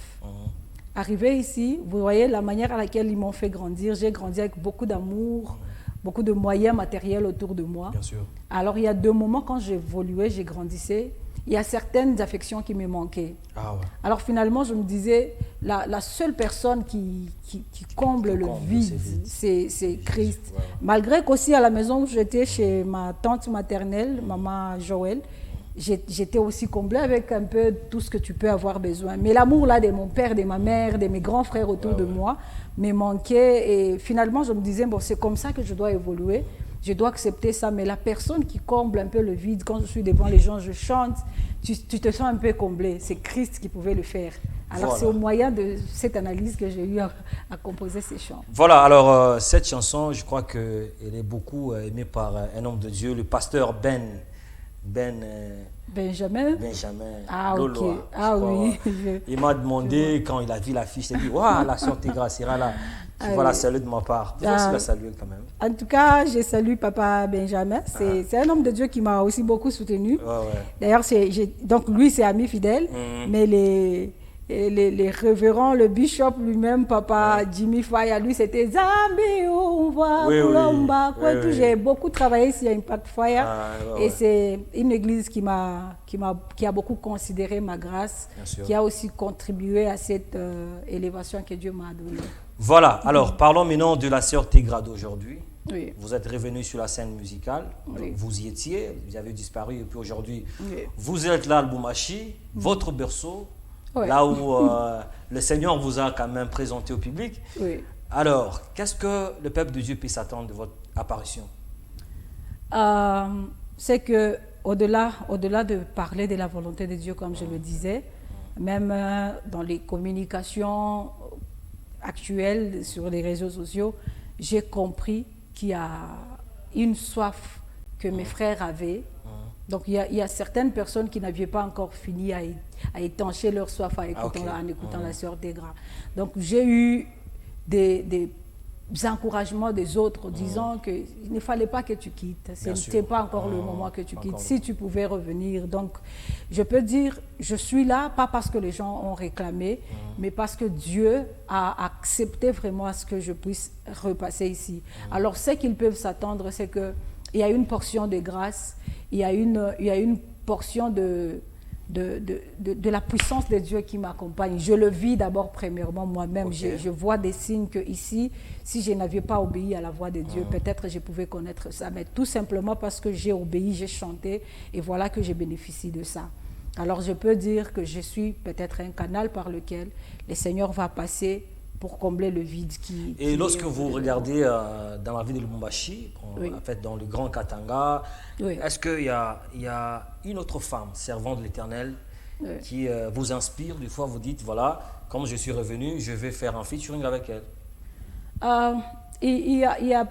Arrivé ici, vous voyez la manière à laquelle ils m'ont fait grandir. J'ai grandi avec beaucoup d'amour, beaucoup de moyens matériels autour de moi. Bien sûr. Alors, il y a 2 moments quand j'évoluais, j'ai grandissais, il y a certaines affections qui me manquaient. Ah ouais. Alors, finalement, je me disais, la seule personne qui comble le comble vide, ces vides. c'est Christ. Ouais. Malgré qu'aussi, à la maison où j'étais, chez ma tante maternelle, maman Joël, j'étais aussi comblée avec un peu tout ce que tu peux avoir besoin. Mais l'amour là de mon père, de ma mère, de mes grands frères autour de moi me manquait. Et finalement, je me disais, bon, c'est comme ça que je dois évoluer. Je dois accepter ça. Mais la personne qui comble un peu le vide, quand je suis devant les gens, je chante, tu te sens un peu comblé. C'est Christ qui pouvait le faire. Alors Voilà. c'est au moyen de cette analyse que j'ai eu à composer ces chants. Voilà, alors cette chanson, je crois qu'elle est beaucoup aimée par un homme de Dieu, le pasteur Benjamin. Ah, Lolo, ok. Ah je crois, oui. Il m'a demandé, quand il a vu l'affiche, il a dit, waouh, la sœur Tégra sera là. Tu vas la saluer de ma part. Tu vas aussi la saluer quand même. En tout cas, je salue Papa Benjamin. C'est un homme de Dieu qui m'a aussi beaucoup soutenu. D'ailleurs, donc lui, c'est ami fidèle. Mais les révérends, le bishop lui-même, Papa Jimmy Faya, lui, c'était Zambi, on voit Colomba. J'ai beaucoup travaillé ici à Impact Fire. Et c'est une église qui a beaucoup considéré ma grâce, qui a aussi contribué à cette élévation que Dieu m'a donnée. Voilà, alors parlons maintenant de la sœur Tégra d'aujourd'hui. Oui. Vous êtes revenu sur la scène musicale, Oui. vous y étiez, vous avez disparu et puis aujourd'hui, vous êtes là à Lubumbashi, votre berceau, là où le Seigneur vous a quand même présenté au public. Oui. Alors, qu'est-ce que le peuple de Dieu peut s'attendre de votre apparition? C'est que au-delà de parler de la volonté de Dieu, comme je le disais, même dans les communications actuelles sur les réseaux sociaux, j'ai compris qu'il y a une soif que mes frères avaient. Donc il y a certaines personnes qui n'avaient pas encore fini à étancher leur soif en écoutant la sœur Tégra. Donc j'ai eu des encouragements des autres disant qu'il ne fallait pas que tu quittes. Ce n'était pas encore le moment que tu quittes. Si tu pouvais revenir. Donc je peux dire, je suis là, pas parce que les gens ont réclamé, mais parce que Dieu a accepté vraiment à ce que je puisse repasser ici. Alors ce qu'ils peuvent s'attendre, c'est qu'il y a une portion de grâce, il y a une portion de la puissance de Dieu qui m'accompagne. Je le vis d'abord premièrement moi-même. Je vois des signes que ici, si je n'avais pas obéi à la voix de Dieu, peut-être je pouvais connaître ça. Mais tout simplement parce que j'ai obéi, j'ai chanté et voilà que je bénéficie de ça. Alors je peux dire que je suis peut-être un canal par lequel le Seigneur va passer pour combler le vide qui... Et lorsque vous regardez dans la ville de Lubumbashi, en fait dans le Grand Katanga, est-ce qu'il y a une autre femme servante de l'Éternel qui vous inspire? Des fois vous dites, voilà, comme je suis revenu, je vais faire un featuring avec elle. Il y a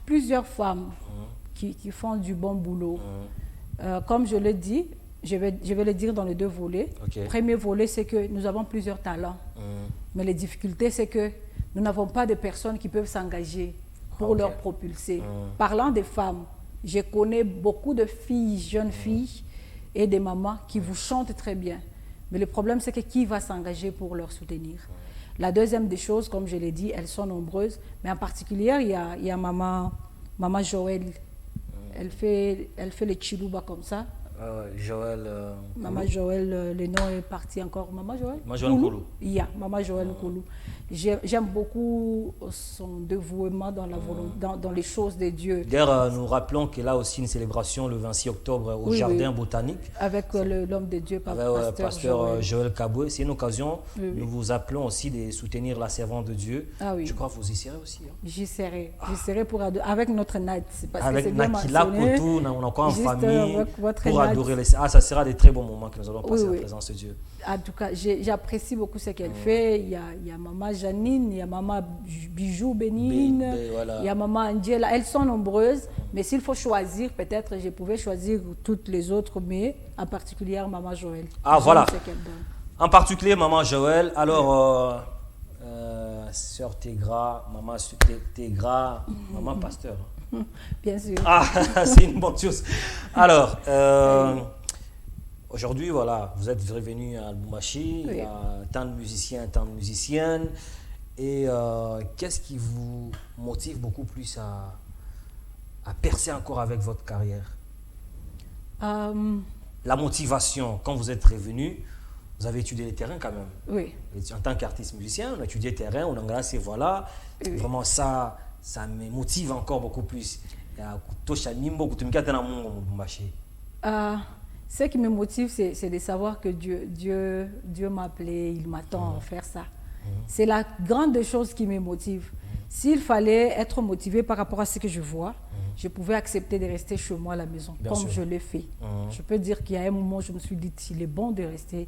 plusieurs femmes qui font du bon boulot. Comme je l'ai dit, je vais le dire dans les 2 volets. Le premier volet, c'est que nous avons plusieurs talents. Mais les difficultés, c'est que nous n'avons pas de personnes qui peuvent s'engager pour leur propulser. Parlant des femmes, je connais beaucoup de filles, jeunes filles et des mamans qui vous chantent très bien. Mais le problème, c'est que qui va s'engager pour leur soutenir? La deuxième des choses, comme je l'ai dit, elles sont nombreuses. Mais en particulier, il y a maman Joël. Elle fait les chilouba comme ça. Joël. Maman Joël, le nom est parti encore. Maman Joël Koulou. Maman Joël Koulou. J'aime beaucoup son dévouement dans les choses de Dieu. D'ailleurs, nous rappelons qu'il a aussi une célébration le 26 octobre au Jardin Botanique. Avec l'homme de Dieu, pasteur Joël Kaboué. C'est une occasion. Nous vous appelons aussi de soutenir la servante de Dieu. Je crois que vous y serez aussi. J'y serai. J'y serai avec notre Nat. Avec Nakila Koutou, on est encore en famille pour adorer ça sera des très bons moments que nous allons passer en présence de Dieu. En tout cas, j'apprécie beaucoup ce qu'elle fait. Il y a maman Janine, il y a maman Bijou Bénine, il y a maman Angela. Elles sont nombreuses, mais s'il faut choisir, peut-être je pouvais choisir toutes les autres, mais en particulier maman Joël. Voilà. En particulier maman Joël. Alors, sœur Tégra, maman Tégra, maman pasteur. Bien sûr. C'est une bonne chose. Alors, aujourd'hui, voilà, vous êtes revenu à Lubumbashi, il y a tant de musiciens, tant de musiciennes. Et qu'est-ce qui vous motive beaucoup plus à percer encore avec votre carrière? La motivation, quand vous êtes revenu, vous avez étudié les terrains quand même. Oui. Et en tant qu'artiste musicien, on a étudié les terrains, on a grâce et voilà. Oui. Vraiment, ça me motive encore beaucoup plus. Ce qui me motive, c'est de savoir que Dieu m'a appelé, il m'attend à faire ça. C'est la grande chose qui me motive. S'il fallait être motivé par rapport à ce que je vois, je pouvais accepter de rester chez moi à la maison, Bien comme sûr. je l'ai fait. Je peux dire qu'il y a un moment où je me suis dit, il est bon de rester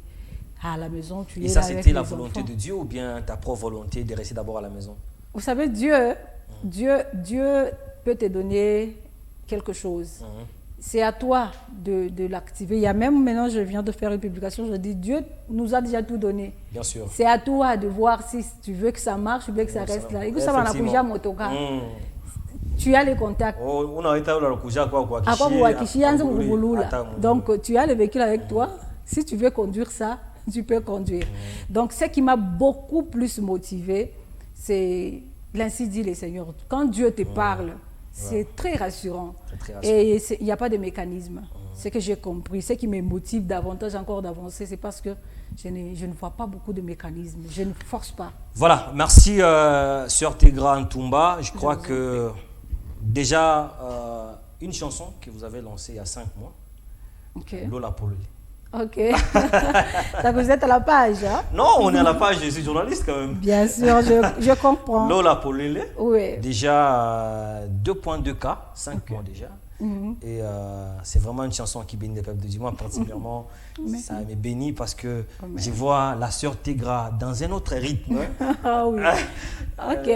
à la maison. Et ça, c'était la volonté de Dieu ou bien ta propre volonté de rester d'abord à la maison? Vous savez, Dieu peut te donner quelque chose. C'est à toi de l'activer. Il y a même maintenant, je viens de faire une publication, je dis, Dieu nous a déjà tout donné. Bien sûr. C'est à toi de voir si tu veux que ça marche ou bien que ça reste là. Et que ça va n'accoucher motoka. Tu as les contacts. Donc, tu as le véhicule avec toi. Si tu veux conduire ça, tu peux conduire. Donc, ce qui m'a beaucoup plus motivé, c'est l'ainsi dit le Seigneur. Quand Dieu te parle, c'est très rassurant. Et il n'y a pas de mécanisme. Ce que j'ai compris, ce qui me motive davantage encore d'avancer, c'est parce que je ne vois pas beaucoup de mécanismes. Je ne force pas. Voilà, merci Sœur Tegra Ntumba. Je crois que déjà, une chanson que vous avez lancée il y a 5 mois, Lola Polele. Ok. Donc vous êtes à la page, hein? Non, on est à la page, je suis journaliste quand même. Bien sûr, je comprends. Lola Polele. Oui. Déjà 2.2K, 5 mois déjà. Et c'est vraiment une chanson qui bénit le peuple de Dieu. Moi, particulièrement, ça me bénit parce que je vois la Sœur Tegra dans un autre rythme. Ah oui. Ok.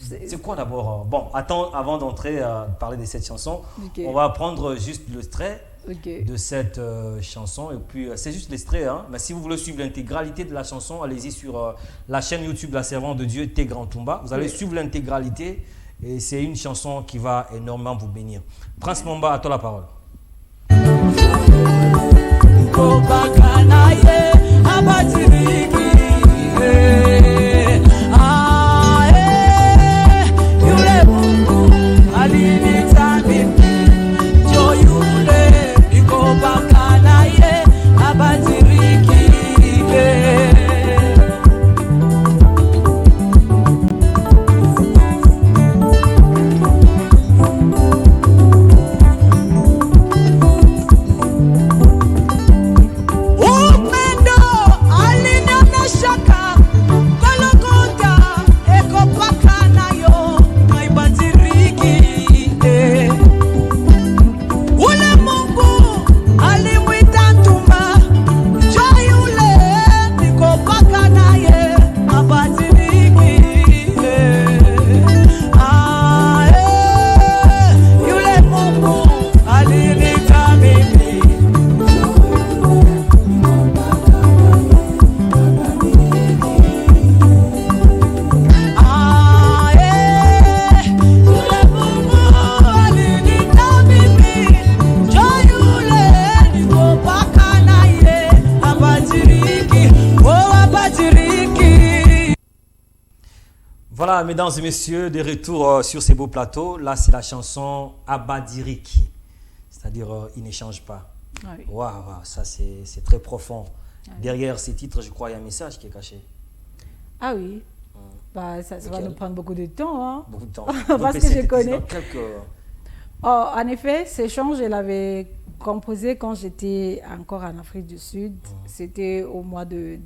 C'est quoi d'abord? Bon, attends, avant d'entrer à parler de cette chanson, on va prendre juste l'extrait de cette chanson. Et puis, c'est juste l'extrait. Hein. Mais si vous voulez suivre l'intégralité de la chanson, allez-y sur la chaîne YouTube La Servante de Dieu, Tegra Ntumba. Vous allez suivre l'intégralité. Et c'est une chanson qui va énormément vous bénir. Prince Mamba, à toi la parole. Voilà, mesdames et messieurs, de retour sur ces beaux plateaux. Là, c'est la chanson Abadiriki, c'est-à-dire il ne change pas. Oui. Waouh, ça c'est très profond. Derrière ces titres, je crois, il y a un message qui est caché. Ah oui. Bah, ça va nous prendre beaucoup de temps. Hein? Beaucoup de temps. Parce que je connais. Quelques... Oh, en effet, ces chants, je l'avais composé quand j'étais encore en Afrique du Sud. C'était au mois de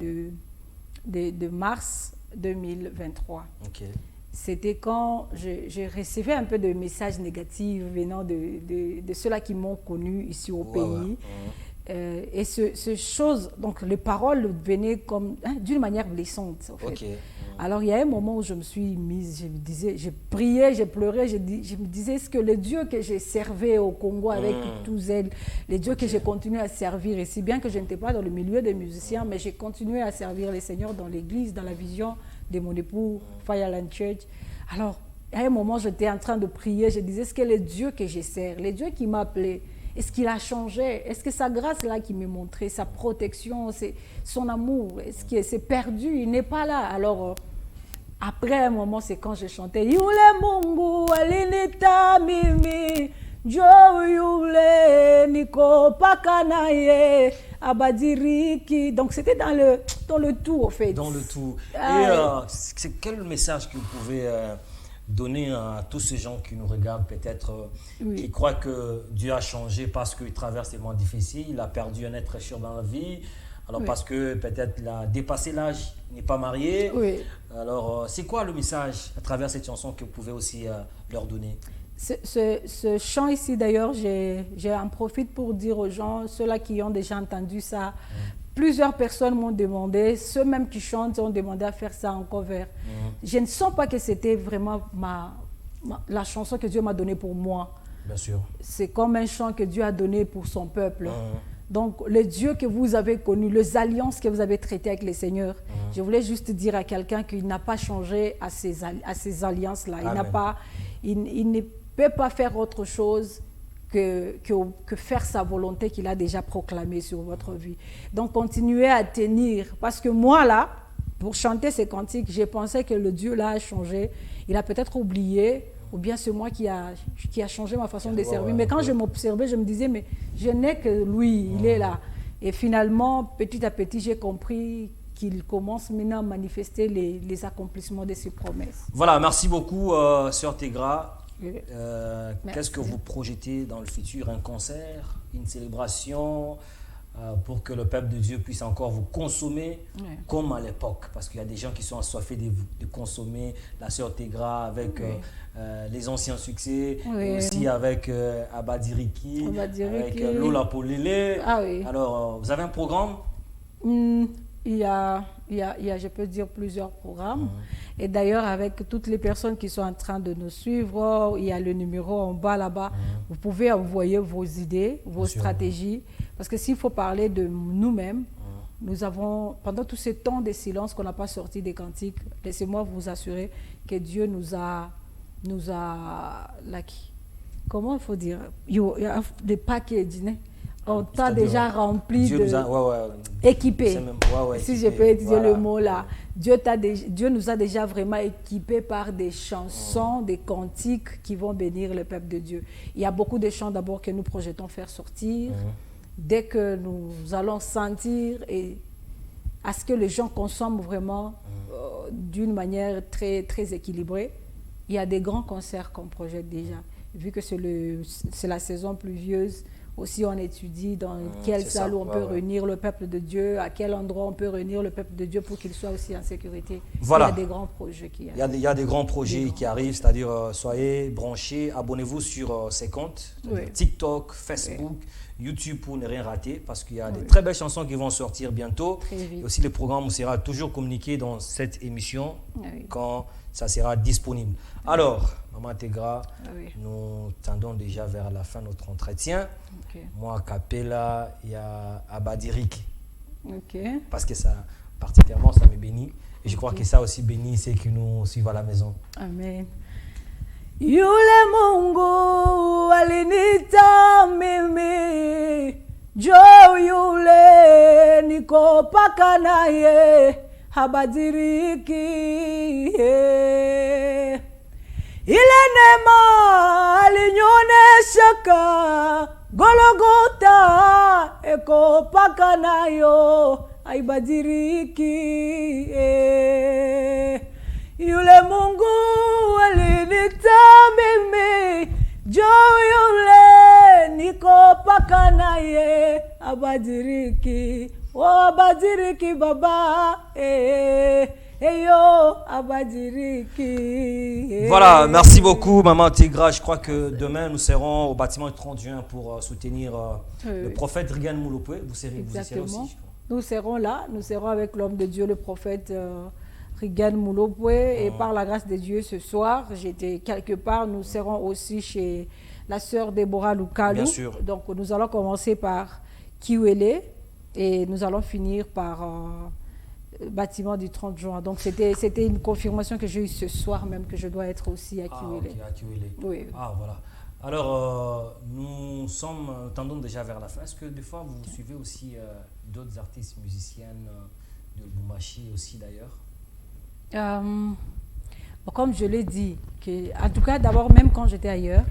mars 2023. Okay. C'était quand je recevais un peu de messages négatifs venant de ceux-là qui m'ont connu ici au pays. Et ce chose, donc les paroles venaient comme d'une manière blessante. En fait. Okay. Alors il y a un moment où je me suis mise, je me disais, je priais, je pleurais, je me disais, est-ce que le Dieu que j'ai servi au Congo avec tout zèle, le Dieu que j'ai continué à servir, et si bien que je n'étais pas dans le milieu des musiciens, mais j'ai continué à servir les Seigneurs dans l'église, dans la vision de mon époux, Fireland Church. Alors, à un moment, j'étais en train de prier, je disais, est-ce que le Dieu que je sers, le Dieu qui m'a appelé, est-ce qu'il a changé? Est-ce que sa grâce là qui me montrait, sa protection, son amour, est-ce que c'est perdu? Il n'est pas là. Alors, Après un moment, c'est quand je chantais Yule Mungu alinita mimi Jo yule niko pakanaye abadiriki. Donc c'était dans le tout au fait. Dans le tout. Ah, Et c'est quel message que vous pouvez donner à tous ces gens qui nous regardent, peut-être, qui croient que Dieu a changé parce qu'il traverse des moments difficiles, il a perdu un être cher dans la vie, alors parce que peut-être il a dépassé l'âge, il n'est pas marié. Oui. Alors, c'est quoi le message à travers cette chanson que vous pouvez aussi leur donner? Ce chant ici, d'ailleurs, j'en profite pour dire aux gens, ceux-là qui ont déjà entendu ça, plusieurs personnes m'ont demandé, ceux même qui chantent ont demandé à faire ça en cover. Je ne sens pas que c'était vraiment la chanson que Dieu m'a donnée pour moi. Bien sûr. C'est comme un chant que Dieu a donné pour son peuple. Donc, le Dieu que vous avez connu, les alliances que vous avez traitées avec les seigneurs, je voulais juste dire à quelqu'un qu'il n'a pas changé à ces alliances-là. Il ne peut pas faire autre chose que faire sa volonté qu'il a déjà proclamée sur votre vie. Donc, continuez à tenir. Parce que moi, là, pour chanter ces cantiques, j'ai pensé que le Dieu, là, a changé. Il a peut-être oublié, ou bien c'est moi qui a changé ma façon de servir. Mais quand je m'observais, je me disais, mais je n'ai que lui, il est là. Et finalement, petit à petit, j'ai compris qu'il commence maintenant à manifester les accomplissements de ses promesses. Voilà, merci beaucoup, Sœur Tegra. Merci. Qu'est-ce que vous projetez dans le futur? Un concert, une célébration pour que le peuple de Dieu puisse encore vous consommer comme à l'époque? Parce qu'il y a des gens qui sont assoiffés de consommer la Sœur Tegra avec les anciens succès, et aussi avec Abadiriki, avec Lola Polele. Ah oui. Alors, vous avez un programme? Il y a, je peux dire, plusieurs programmes. Et d'ailleurs, avec toutes les personnes qui sont en train de nous suivre, il y a le numéro en bas là-bas. Vous pouvez envoyer vos idées, vos stratégies. Parce que s'il faut parler de nous-mêmes, nous avons, pendant tout ce temps de silence qu'on n'a pas sorti des cantiques, laissez-moi vous assurer que Dieu nous a comment il faut dire? Il y a des paquets, on t'a déjà rempli équipé. Si je peux utiliser le mot là. Dieu nous a déjà vraiment équipés par des chansons, des cantiques qui vont bénir le peuple de Dieu. Il y a beaucoup de chants d'abord que nous projetons faire sortir. Dès que nous allons sentir et à ce que les gens consomment vraiment d'une manière très, très équilibrée, il y a des grands concerts qu'on projette déjà. Vu que c'est la saison pluvieuse, aussi on étudie dans quelle salle on peut réunir le peuple de Dieu, à quel endroit on peut réunir le peuple de Dieu pour qu'il soit aussi en sécurité. Voilà. Il y a des grands projets qui arrivent. Il y a des grands projets qui arrivent, c'est-à-dire soyez branchés, abonnez-vous sur ces comptes, TikTok, Facebook, YouTube pour ne rien rater, parce qu'il y a de très belles chansons qui vont sortir bientôt. Et aussi le programme sera toujours communiqué dans cette émission quand ça sera disponible. Alors, Maman Tegra, nous tendons déjà vers la fin de notre entretien. Moi, à Capella, il y a Abadiriki. Parce que ça, particulièrement, ça me bénit. Et je crois que ça aussi bénit ceux qui nous suivent à la maison. Amen. Yule Mungu alinita mimi, Jo yule niko paka naye, habadiriki. Ile neema alinioneshaka, Golgotha eko paka nayo, haibadiriki. Yule Mungu alinita mimi, Jo yule niko paka naye, abadiriki. Oh abadiriki baba, yo abadiriki. Voilà, merci beaucoup Maman Tegra. Je crois que demain nous serons au bâtiment 30 juin pour soutenir le prophète Rigan Mulopwe. Vous serez aussi, je crois. Nous serons là, nous serons avec l'homme de Dieu, le prophète Rigan Mulopwe. Et par la grâce de Dieu, ce soir, j'étais quelque part. Nous serons aussi chez la sœur Déborah Lukalu. Bien sûr. Donc nous allons commencer par Kiwele et nous allons finir par bâtiment du 30 juin. Donc c'était une confirmation que j'ai eue ce soir même, que je dois être aussi à Kiwele. À Kiwele. Oui. Ah, voilà. Alors, nous tendons déjà vers la fin. Est-ce que des fois, vous suivez aussi d'autres artistes musiciennes de Lubumbashi aussi d'ailleurs? Bon, comme je l'ai dit, en tout cas, d'abord, même quand j'étais ailleurs,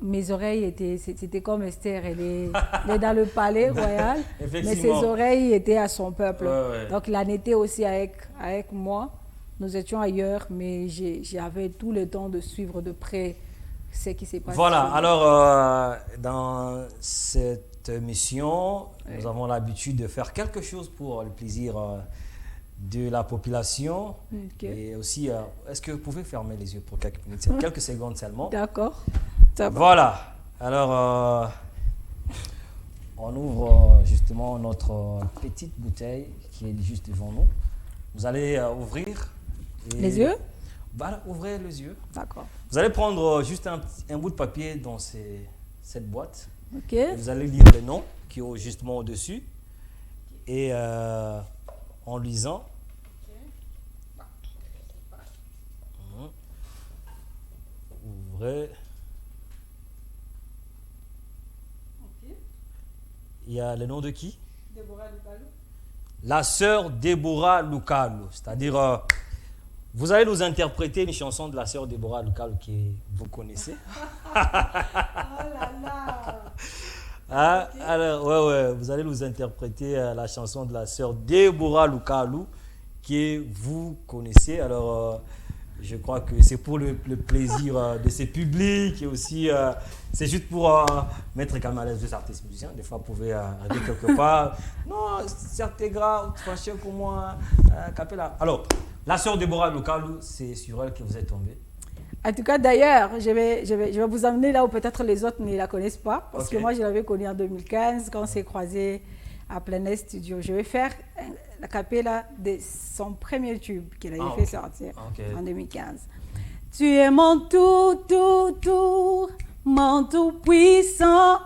mes oreilles c'était comme Esther, elle est dans le palais royal, mais ses oreilles étaient à son peuple. Ouais. Donc, il en était aussi avec moi. Nous étions ailleurs, mais j'avais tout le temps de suivre de près ce qui s'est passé. Voilà, alors dans cette émission, nous avons l'habitude de faire quelque chose pour le plaisir de la population. Et aussi, est-ce que vous pouvez fermer les yeux pour quelques minutes, quelques secondes seulement? D'accord. Voilà, alors on ouvre justement notre petite bouteille qui est juste devant nous. Vous allez ouvrir. Les yeux? Voilà, ouvrez les yeux. D'accord. Vous allez prendre juste un bout de papier dans cette boîte. Ok. Et vous allez lire le nom qui est justement au-dessus. Et en lisant, ouvrez. Il y a le nom de qui? Déborah Lukalu. La sœur Déborah Lukalu. C'est-à-dire, vous allez nous interpréter une chanson de la sœur Déborah Lukalu que vous connaissez. Oh là là. Ah, alors, ouais, vous allez nous interpréter la chanson de la sœur Déborah Lukalu que vous connaissez. Alors, je crois que c'est pour le plaisir de ce public et aussi, c'est juste pour mettre quand même à l'aise les artistes musiciens. Des fois, vous pouvez arriver quelque part. Non, c'est grave, franchement, comment capella. Alors, la sœur Déborah Lukalu, c'est sur elle que vous êtes tombé. En tout cas, d'ailleurs, je vais vous emmener là où peut-être les autres ne la connaissent pas. Parce que moi, je l'avais connue en 2015 quand on s'est croisés à Plein Air Studio. Je vais faire la cappella de son premier tube qu'il avait fait sortir en 2015. Tu es mon tout, tout, tout, mon tout puissant.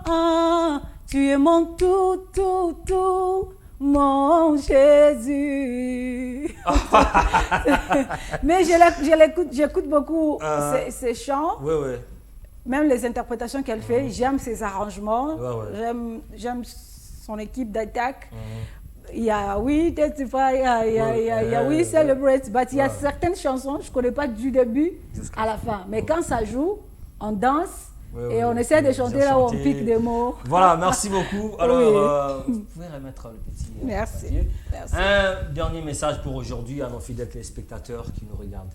Tu es mon tout, tout, tout, mon Jésus. Mais j'écoute beaucoup ses chants. Oui. Même les interprétations qu'elle fait, j'aime ses arrangements. J'aime son équipe d'attaque. Il y a Oui, Testify, il y a Oui, Celebrate. Mais il y a certaines chansons, je ne connais pas du début à la fin. Mais quand ça joue, on danse et on essaie de chanter là où on pique des mots. Voilà, merci beaucoup. Alors, vous pouvez remettre le petit papier. Merci. Un dernier message pour aujourd'hui à nos fidèles téléspectateurs qui nous regardent.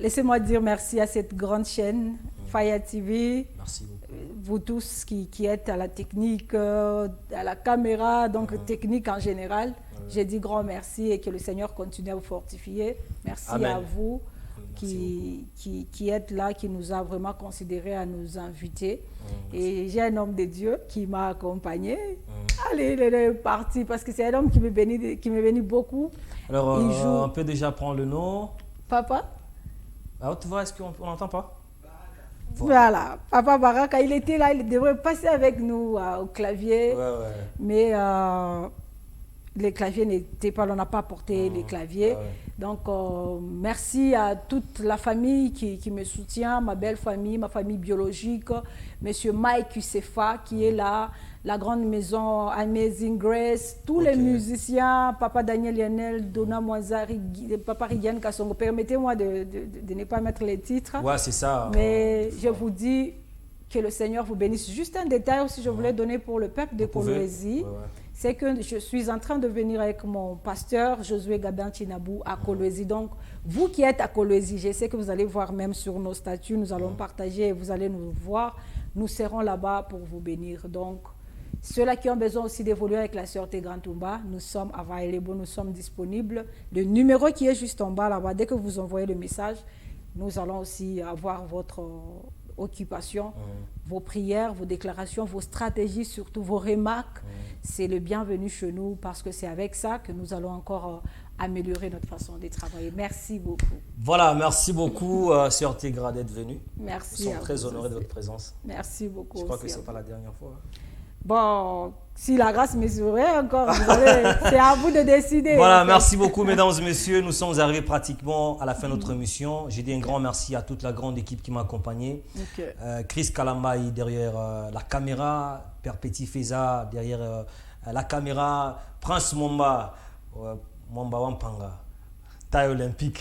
Laissez-moi dire merci à cette grande chaîne, Faya TV. Merci beaucoup. Vous tous qui êtes à la technique, à la caméra, donc technique en général. J'ai dit grand merci et que le Seigneur continue à vous fortifier. Merci Amen. à vous qui êtes là, qui nous a vraiment considérés à nous inviter. Et j'ai un homme de Dieu qui m'a accompagné. Allez, il est parti parce que c'est un homme qui me bénit beaucoup. Alors, on peut déjà prendre le nom. Papa? Alors, tu vois, est-ce qu'on n'entend pas? Voilà, Papa Baraka, il était là, il devrait passer avec nous au clavier. Mais les claviers n'étaient pas là, on n'a pas apporté les claviers. Donc, merci à toute la famille qui me soutient, ma belle famille, ma famille biologique, Monsieur Mike Usefa qui est là, la grande maison Amazing Grace, tous les musiciens, Papa Daniel Lionel, Donna Mwanzari, Papa Rigiane Kassongo. Permettez-moi de ne pas mettre les titres. Ouais, c'est ça. Mais je vous dis que le Seigneur vous bénisse. Juste un détail aussi, je voulais donner pour le peuple de Kolwezi. C'est que je suis en train de venir avec mon pasteur Josué Gabin Chinabou à Kolwezi. Donc, vous qui êtes à Kolwezi, je sais que vous allez voir même sur nos statuts, nous allons partager et vous allez nous voir. Nous serons là-bas pour vous bénir. Donc, ceux-là qui ont besoin aussi d'évoluer avec la sœur Tegrantumba, nous sommes available, nous sommes disponibles. Le numéro qui est juste en bas là-bas, dès que vous envoyez le message, nous allons aussi avoir votre occupation, vos prières, vos déclarations, vos stratégies, surtout vos remarques. C'est le bienvenu chez nous parce que c'est avec ça que nous allons encore améliorer notre façon de travailler. Merci beaucoup. Voilà, merci beaucoup, Sœur Tegra, d'être venue. Merci. Nous sommes très honorés de votre présence. Merci beaucoup. Je crois que ce n'est pas la dernière fois. Bon, si la grâce me sourit encore, c'est à vous de décider. Voilà, merci beaucoup, mesdames et messieurs. Nous sommes arrivés pratiquement à la fin de notre émission. J'ai dit un grand merci à toute la grande équipe qui m'a accompagné. Chris Kalambaï derrière la caméra, Père Petit Feza derrière la caméra, Prince Momba, Momba Wampanga taille olympique,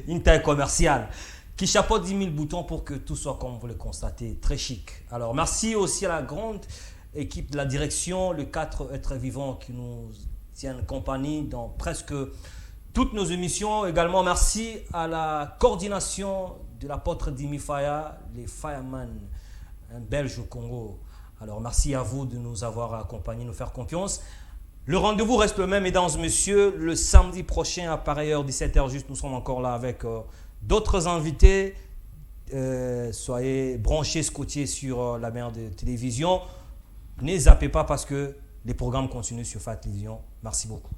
une taille commerciale, qui chapeaute 10 000 boutons pour que tout soit, comme vous le constatez, très chic. Alors, merci aussi à la grande équipe de la direction, les 4 êtres vivants qui nous tiennent compagnie dans presque toutes nos émissions. Également, merci à la coordination de l'apôtre Dimi Faya, les Fireman, un Belge au Congo. Alors, merci à vous de nous avoir accompagnés, nous faire confiance. Le rendez-vous reste le même, mesdames et messieurs. Le samedi prochain, à pareille heure, 17h juste, nous serons encore là avec d'autres invités. Soyez branchés, scotchés sur la mer de télévision. Ne zappez pas parce que les programmes continuent sur FAT Télévision. Merci beaucoup.